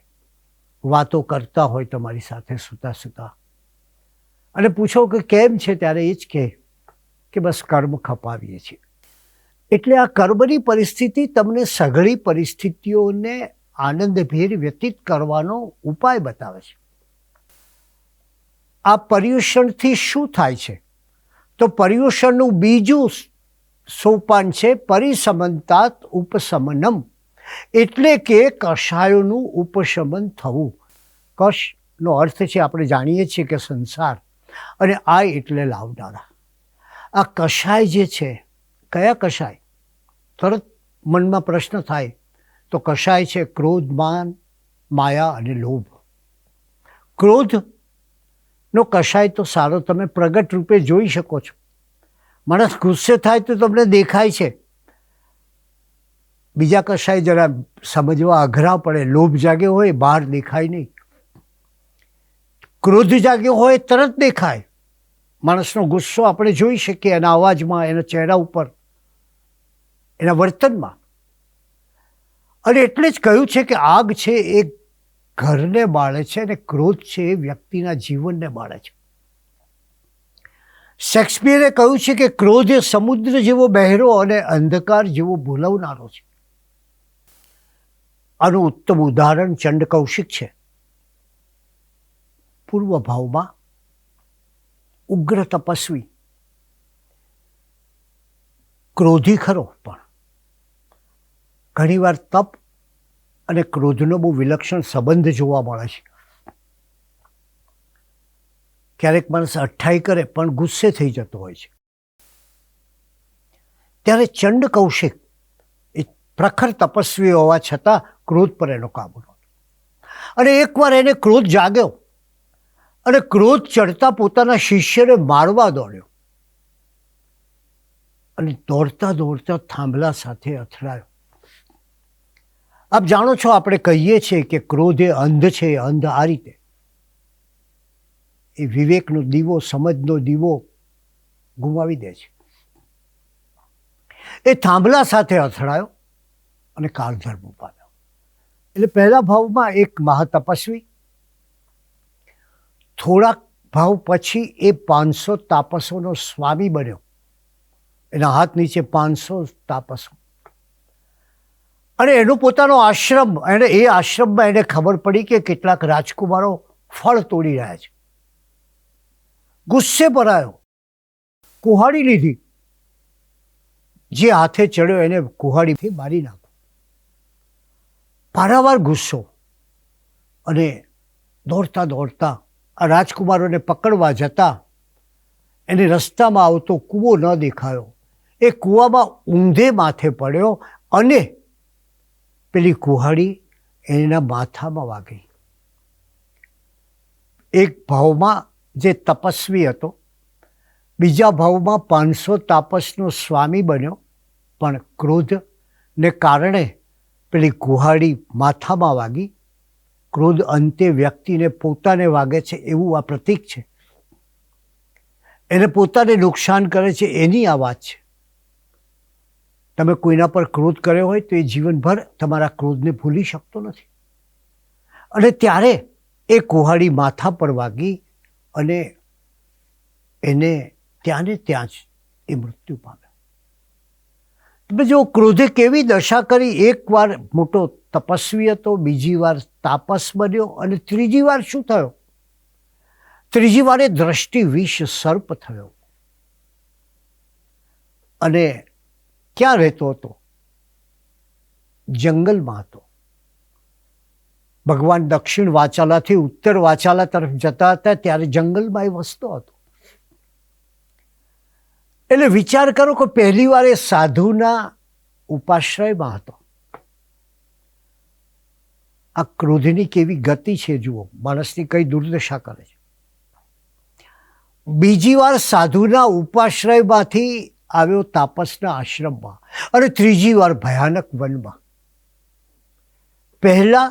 વાતો કરતા હોય તમારી સાથે સૂતા સૂતા, અને પૂછો કે કેમ છે ત્યારે એ જ કહે કે બસ કર્મ ખપાવીએ છીએ. એટલે આ કર્મની પરિસ્થિતિ તમને સઘળી પરિસ્થિતિઓને આનંદભેર વ્યતીત કરવાનો ઉપાય બતાવે છે. આ પર્યુષણથી શું થાય છે? તો પર્યુષણનું બીજું સોપાન છે પરિસમંતાત ઉપશમનમ, એટલે કે કષાયોનું ઉપશમન થવું. કશનો અર્થ છે આપણે જાણીએ છીએ કે સંસાર, અને આ એટલે લાવનારા. આ કષાય જે છે, કયા કષાય? તરત મનમાં પ્રશ્ન થાય તો કષાય છે ક્રોધ, માન, માયા અને લોભ. ક્રોધનો કષાય તો સારો તમે પ્રગટ રૂપે જોઈ શકો છો. માણસ ગુસ્સે થાય તો તમને દેખાય છે. બીજા કષાય જરા સમજવા અઘરા પડે. લોભ જાગ્યો હોય બહાર દેખાય નહીં, ક્રોધ જાગ્યો હોય તરત દેખાય. માણસનો ગુસ્સો આપણે જોઈ શકીએ એના અવાજમાં, એના ચહેરા ઉપર, એના વર્તનમાં. અને એટલે જ કહ્યું છે કે આગ છે એ ઘરને બાળે છે અને ક્રોધ છે એ વ્યક્તિના જીવનને બાળે છે. શેક્સપિયરે કહ્યું છે કે ક્રોધ એ સમુદ્ર જેવો બહેરો અને અંધકાર જેવો ભૂલવનારો છે. આનું ઉત્તમ ઉદાહરણ ચંડ કૌશિક છે. પૂર્વ ભાવમાં ઉગ્ર તપસ્વી, ક્રોધી ખરો, પણ ઘણીવાર તપ અને ક્રોધનો બહુ વિલક્ષણ સંબંધ જોવા મળે છે. ક્યારેક માણસ અઠ્ઠાઈ કરે પણ ગુસ્સે થઈ જતો હોય છે. ત્યારે ચંડ કૌશિક એ પ્રખર તપસ્વી હોવા છતાં ક્રોધ પર એનો કાબુ નહોતો. અને એકવાર એને ક્રોધ જાગ્યો અને ક્રોધ ચડતા પોતાના શિષ્યને મારવા દોડ્યો અને દોડતા દોડતા થાંભલા સાથે અથડાયો. આપ જાણો છો, આપણે કહીએ છીએ કે ક્રોધ એ અંધ છે. અંધ આ રીતે એ વિવેકનો દીવો, સમજનો દીવો ગુમાવી દે છે. એ થાંભલા સાથે અથડાયો અને કાળધર્મ પામ્યો. એટલે પહેલા ભાવમાં એક મહાતપસ્વી, થોડાક ભાવ પછી એ 500 તાપસોનો સ્વામી બન્યો. એના હાથ નીચે 500 તાપસો અને એનો પોતાનો આશ્રમ. એને એ આશ્રમમાં એને ખબર પડી કે કેટલાક રાજકુમારો ફળ તોડી રહ્યા છે. ગુસ્સે ભરાયો, કુહાડી લીધી. જે હાથે ચડ્યો એને કુહાડીથી મારી નાખો. પારાવાર ગુસ્સો અને દોડતા દોડતા આ રાજકુમારોને પકડવા જતા એને રસ્તામાં આવતો કૂવો ન દેખાયો. એ કૂવામાં ઊંધે માથે પડ્યો અને પેલી કુહાડી એના માથામાં વાગી. એક ભાવમાં જે તપસ્વી હતો, બીજા ભાવમાં 500 તાપસનો સ્વામી બન્યો, પણ ક્રોધને કારણે પેલી કુહાડી માથામાં વાગી. ક્રોધ અંતે વ્યક્તિને પોતાને વાગે છે એવું આ પ્રતીક છે. એને પોતાને નુકસાન કરે છે એની આ વાત છે. તમે કોઈના પર ક્રોધ કર્યો હોય તો એ જીવનભર તમારા ક્રોધને ભૂલી શકતો નથી. અને ત્યારે એ કુહાડી માથા પર વાગી અને એને ત્યાં ને ત્યાં જ એ મૃત્યુ પામ્યો. તમે જો ક્રોધે કેવી દશા કરી. એકવાર મોટો તપસ્વી હતો, બીજી વાર તાપસ બન્યો અને ત્રીજી વાર શું થયો? ત્રીજી વારે દ્રષ્ટિ વિષ સર્પ થયો. અને ક્યાં રહેતો હતો? જંગલમાં હતો. ભગવાન દક્ષિણ વાચાલાથી ઉત્તર વાચાલા તરફ જતા હતા ત્યારે જંગલમાં એ વસતો હતો. એટલે વિચાર કરો કે પહેલી વાર એ સાધુના ઉપાશ્રયમાં હતો. આ ક્રોધની કેવી ગતિ છે જુઓ, માણસની કઈ દુર્દશા કરે છે. બીજી વાર સાધુના ઉપાશ્રયમાંથી આવ્યો તાપસના આશ્રમમાં અને ત્રીજી વાર ભયાનક વનમાં. પહેલા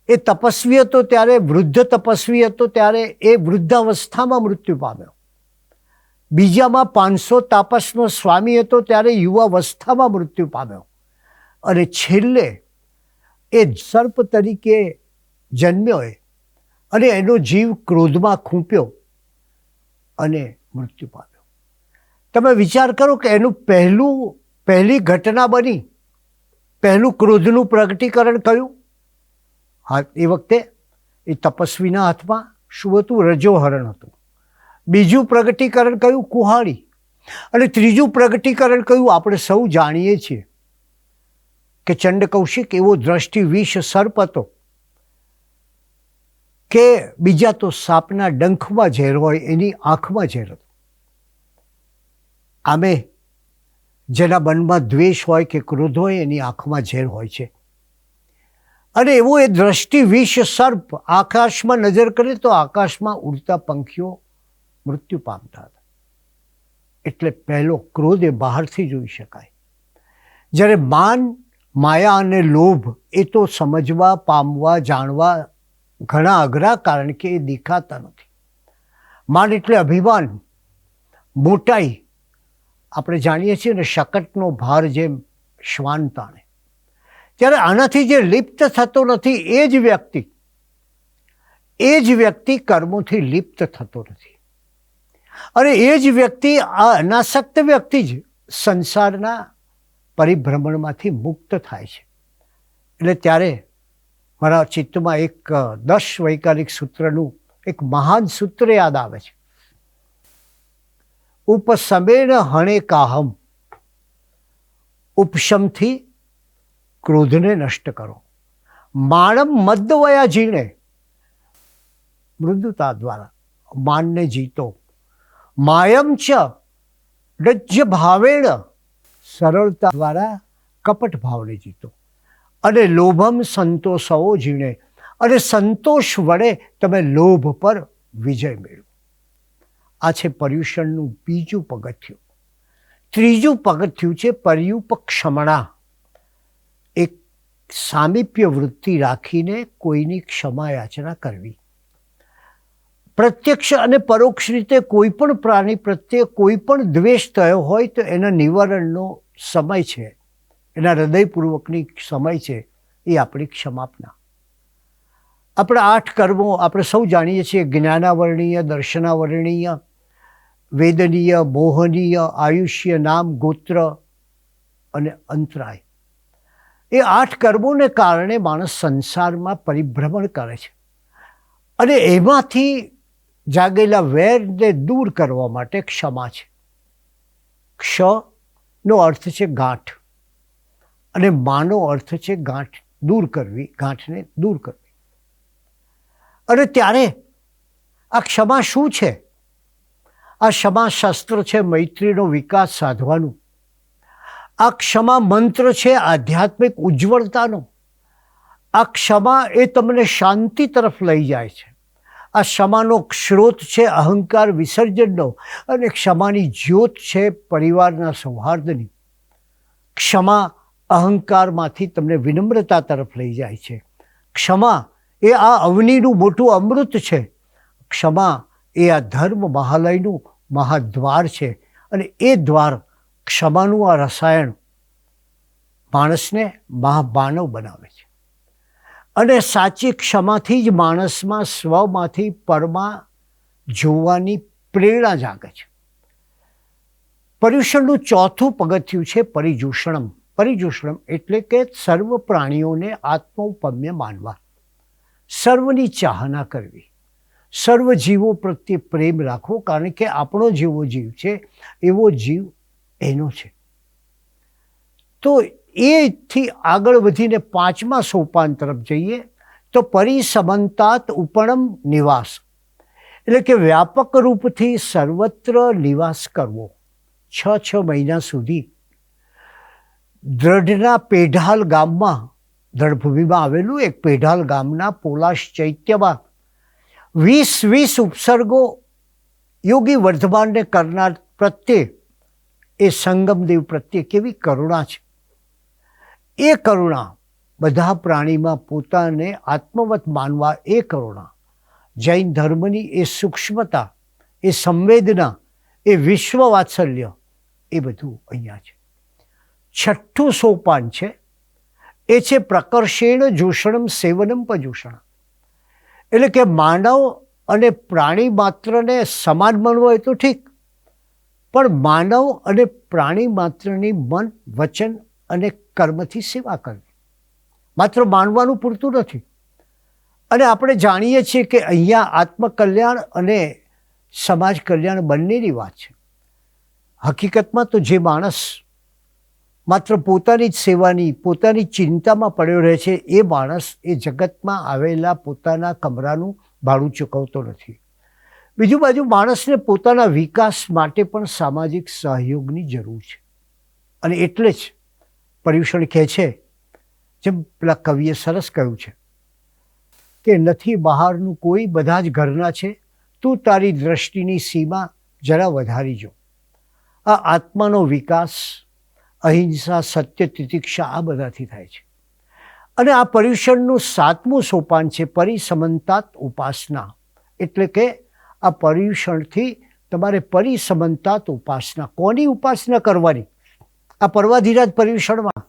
એ તપસ્વી હતો ત્યારે, વૃદ્ધ તપસ્વી હતો ત્યારે એ વૃદ્ધાવસ્થામાં મૃત્યુ પામ્યો. બીજામાં 500 તાપસનો સ્વામી હતો ત્યારે યુવાવસ્થામાં મૃત્યુ પામ્યો. અને છેલ્લે એ સર્પ તરીકે જન્મ્યો અને એનો જીવ ક્રોધમાં ખૂંપ્યો અને મૃત્યુ પામ્યો. તમે વિચાર કરો કે એનું પહેલી ઘટના બની, પહેલું ક્રોધનું પ્રગટીકરણ કયું? હા, એ વખતે એ તપસ્વીના હાથમાં શું હતું? રજોહરણ હતું. બીજું પ્રગટીકરણ કયું? કુહાડી. અને ત્રીજું પ્રગટીકરણ કયું? આપણે સૌ જાણીએ છીએ કે ચંડ કૌશિક એવો દ્રષ્ટિ વિષ સર્પ હતો કે બીજા તો સાપના ડંખમાં ઝેર હોય, એની આંખમાં ઝેર હતો. આમે જેના મનમાં દ્વેષ હોય કે ક્રોધ હોય એની આંખમાં ઝેર હોય છે. અને એવો એ દ્રષ્ટિ વિષ સર્પ. આકાશમાં નજર કરે તો આકાશમાં ઉડતા પંખીઓ મૃત્યુ પામતા હતા. એટલે પહેલો ક્રોધ એ બહારથી જોઈ શકાય. જ્યારે માન, માયા અને લોભ એ તો સમજવા, પામવા, જાણવા ઘણા અઘરા, કારણ કે એ દેખાતા નથી. માન એટલે અભિમાન, મોટાઈ. આપણે જાણીએ છીએ ને, શકટનો ભાર જેમ શ્વાન તાણે. ત્યારે આનાથી જે લિપ્ત થતો નથી એ જ વ્યક્તિ કર્મોથી લિપ્ત થતો નથી. અને એ જ વ્યક્તિ, આ અનાસક્ત વ્યક્તિ જ સંસારના પરિભ્રમણમાંથી મુક્ત થાય છે. એટલે ત્યારે મારા ચિત્તમાં એક 10 વૈકાલિક સૂત્રનું એક મહાન સૂત્ર યાદ આવે છે. ઉપસમેન હણે કાહમ, ઉપશમથી ક્રોધને નષ્ટ કરો. માણમ મદ્દવયા જીણે, મૃદુતા દ્વારા માનને જીતો. માયમ ચ ડજ્ય ભાવેણ, સરળતા દ્વારા કપટ ભાવને જીતો. અને લોભમ સંતોષવો જીણે, અને સંતોષ વડે તમે લોભ પર વિજય મેળવો. આ છે પર્યુષણનું બીજું પગથિયું. ત્રીજું પગથિયું છે પર્યુપક્ષમણા. એક સામીપ્ય વૃત્તિ રાખીને કોઈની ક્ષમા યાચના કરવી. પ્રત્યક્ષ અને પરોક્ષ રીતે કોઈ પણ પ્રાણી પ્રત્યે કોઈ પણ દ્વેષ થયો હોય તો એના નિવારણનો સમય છે, એના હૃદયપૂર્વકની સમય છે એ આપણી ક્ષમાપના. આપણા 8 કર્મો આપણે સૌ જાણીએ છીએ: જ્ઞાનાવરણીય, દર્શનાવરણીય, વેદનીય, મોહનીય, આયુષ્ય, નામ, ગોત્ર અને અંતરાય. એ 8 કર્મોને કારણે માણસ સંસારમાં પરિભ્રમણ કરે છે. અને એમાંથી જાગેલા વેરને દૂર કરવા માટે ક્ષમા છે. ક્ષનો અર્થ છે ગાંઠ, અને માનો અર્થ છે ગાંઠ દૂર કરવી, ગાંઠને દૂર કરવી. અને ત્યારે આ ક્ષમા શું છે? આ ક્ષમા શસ્ત્ર છે મૈત્રીનો વિકાસ સાધવાનું. આ ક્ષમા મંત્ર છે આધ્યાત્મિક ઉજ્જવળતાનો. આ ક્ષમા એ તમને શાંતિ તરફ લઈ જાય છે. આ ક્ષમાનો સ્ત્રોત છે અહંકાર વિસર્જનનો, અને ક્ષમાની જ્યોત છે પરિવારના સૌહાર્દની. ક્ષમા અહંકારમાંથી તમને વિનમ્રતા તરફ લઈ જાય છે. ક્ષમા એ આ અવનીનું મોટું અમૃત છે. ક્ષમા એ આ ધર્મ મહાલયનું મહાદ્વાર છે. અને એ દ્વાર, ક્ષમાનું આ રસાયણ માણસને મહામાનવ બનાવે છે. અને સાચી ક્ષમાથી જ માણસમાં સ્વમાંથી પરમાં જોવાની પ્રેરણા જાગે છે. પર્યુષણનું ચોથું પગથિયું છે પરિજૂષણમ. પરિજૂષણમ એટલે કે સર્વ પ્રાણીઓને આત્મૌપમ્ય માનવા, સર્વની ચાહના કરવી, સર્વ જીવો પ્રત્યે પ્રેમ રાખવો, કારણ કે આપણો જેવો જીવ છે એવો જીવ એનો છે. તો એથી આગળ વધીને 5મા સોપાન તરફ જઈએ તો પરિસમંતાત ઉપણમ નિવાસ, એટલે કે વ્યાપક રૂપથી સર્વત્ર નિવાસ કરવો. 6 મહિના સુધી દ્રઢના પેઢાલ ગામમાં, દ્રઢભૂમિમાં આવેલું એક પેઢાલ ગામના પોલાશ ચૈત્યમાં 20 ઉપસર્ગો યોગી વર્ધમાનને કરનાર પ્રત્યે, એ સંગમદેવ પ્રત્યે કેવી કરુણા છે. એ કરુણા, બધા પ્રાણીમાં પોતાને આત્મવત માનવા એ કરુણા, જૈન ધર્મની એ સૂક્ષ્મતા, એ સંવેદના, એ વિશ્વ વાત્સલ્ય, એ બધું અહીંયા છે. 6થું સોપાન છે એ છે પ્રકર્ષેણ જોષણમ સેવનમ પજૂષણ. એટલે કે માનવ અને પ્રાણી માત્રને સમાન માનવો હોય તો ઠીક, પણ માનવ અને પ્રાણી માત્રની મન, વચન અને કર્મથી સેવા કરવી. માત્ર માનવાનું પૂરતું નથી. અને આપણે જાણીએ છીએ કે અહીંયા આત્મકલ્યાણ અને સમાજ કલ્યાણ બંનેની વાત છે. હકીકતમાં તો જે માણસ માત્ર પોતાની જ સેવાની, પોતાની ચિંતામાં પડ્યો રહે છે, એ માણસ એ જગતમાં આવેલા પોતાના કમરાનું ભાડું ચૂકવતો નથી. બીજું બાજુ માણસને પોતાના વિકાસ માટે પણ સામાજિક સહયોગની જરૂર છે. અને એટલે જ પર્યુષણ કહે છે, જેમ પેલા કવિએ સરસ કહ્યું છે કે નથી બહારનું કોઈ, બધા જ ઘરના છે, તું તારી દ્રષ્ટિની સીમા જરા વધારી જો. આ આત્માનો વિકાસ, અહિંસા, સત્ય, તિતિક્ષા, આ બધાથી થાય છે. અને આ પર્યુષણનું 7મું સોપાન છે પરિસમંતાત ઉપાસના. એટલે કે આ પર્યુષણથી તમારે પરિસમંતાત ઉપાસના. કોની ઉપાસના કરવાની? આ પર્વાધિરાજ પર્યુષણમાં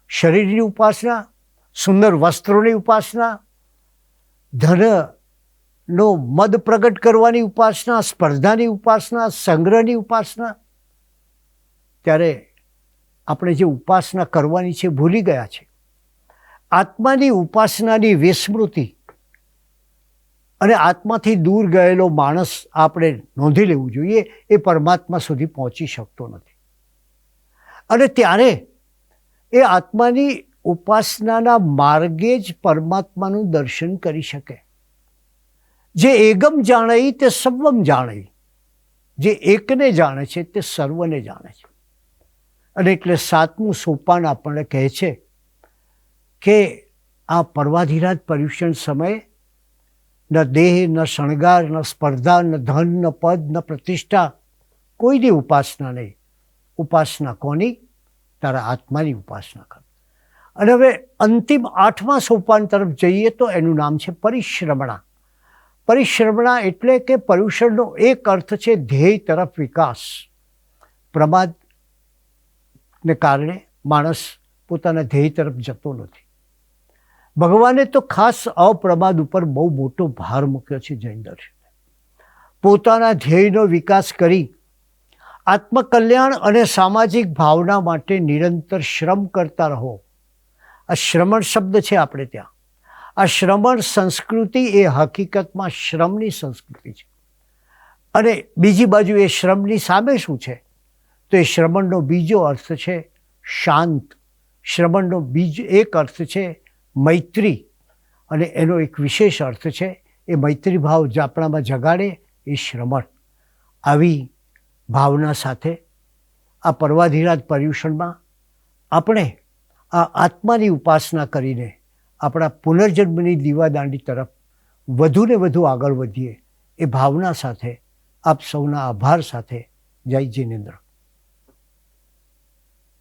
શરીરની ઉપાસના, સુંદર વસ્ત્રોની ઉપાસના, ધનનો મદ પ્રગટ કરવાની ઉપાસના, સ્પર્ધાની ઉપાસના, સંગ્રહની ઉપાસના, ત્યારે આપણે જે ઉપાસના કરવાની છે ભૂલી ગયા છે. આત્માની ઉપાસનાની વિસ્મૃતિ અને આત્માથી દૂર ગયેલો માણસ આપણે નોંધી લેવું જોઈએ, એ પરમાત્મા સુધી પહોંચી શકતો નથી. અને ત્યારે એ આત્માની ઉપાસનાના માર્ગે જ પરમાત્માનું દર્શન કરી શકે. જે એગમ જાણે તે સર્વમ જાણે, જે એકને જાણે છે તે સર્વને જાણે છે. અને એટલે 7મું સોપાન આપણને કહે છે કે આ પર્વાધિરાજ પર્યુષણ સમયે ન દેહ, ન શણગાર, ન સ્પર્ધા, ન ધન, ન પદ, ન પ્રતિષ્ઠા, કોઈની ઉપાસના નહીં. ઉપાસના કોની? તારા આત્માની ઉપાસના કર. અને હવે અંતિમ 8મા સોપાન તરફ જઈએ તો એનું નામ છે પરિશ્રમણા. પરિશ્રમણા એટલે કે પર્યુષણનો એક અર્થ છે ધ્યેય તરફ વિકાસ. પ્રમાદને કારણે માણસ પોતાના ધ્યેય તરફ જતો નથી. ભગવાને તો ખાસ અપ્રમાદ ઉપર બહુ મોટો ભાર મૂક્યો છે જૈન દર્શને. પોતાના ધ્યેયનો વિકાસ કરી આત્મકલ્યાણ અને સામાજિક ભાવના માટે નિરંતર શ્રમ કરતા રહો. આ શ્રમણ શબ્દ છે આપણે ત્યાં. આ શ્રમણ સંસ્કૃતિ એ હકીકતમાં શ્રમની સંસ્કૃતિ છે. અને બીજી બાજુ એ શ્રમની સામે શું છે? તો એ શ્રમણનો બીજો અર્થ છે શાંત. શ્રમણનો બીજો એક અર્થ છે મૈત્રી. અને એનો એક વિશેષ અર્થ છે એ મૈત્રી ભાવ જે આપણામાં જગાડે એ શ્રમણ. આવી ભાવના સાથે આ પર્વાધિરાજ પર્યુષણમાં આપણે આ આત્માની ઉપાસના કરીને આપણા પુનર્જન્મની દીવાદાંડી તરફ વધુને વધુ આગળ વધીએ એ ભાવના સાથે આપ સૌના આભાર સાથે જય જિનેન્દ્ર.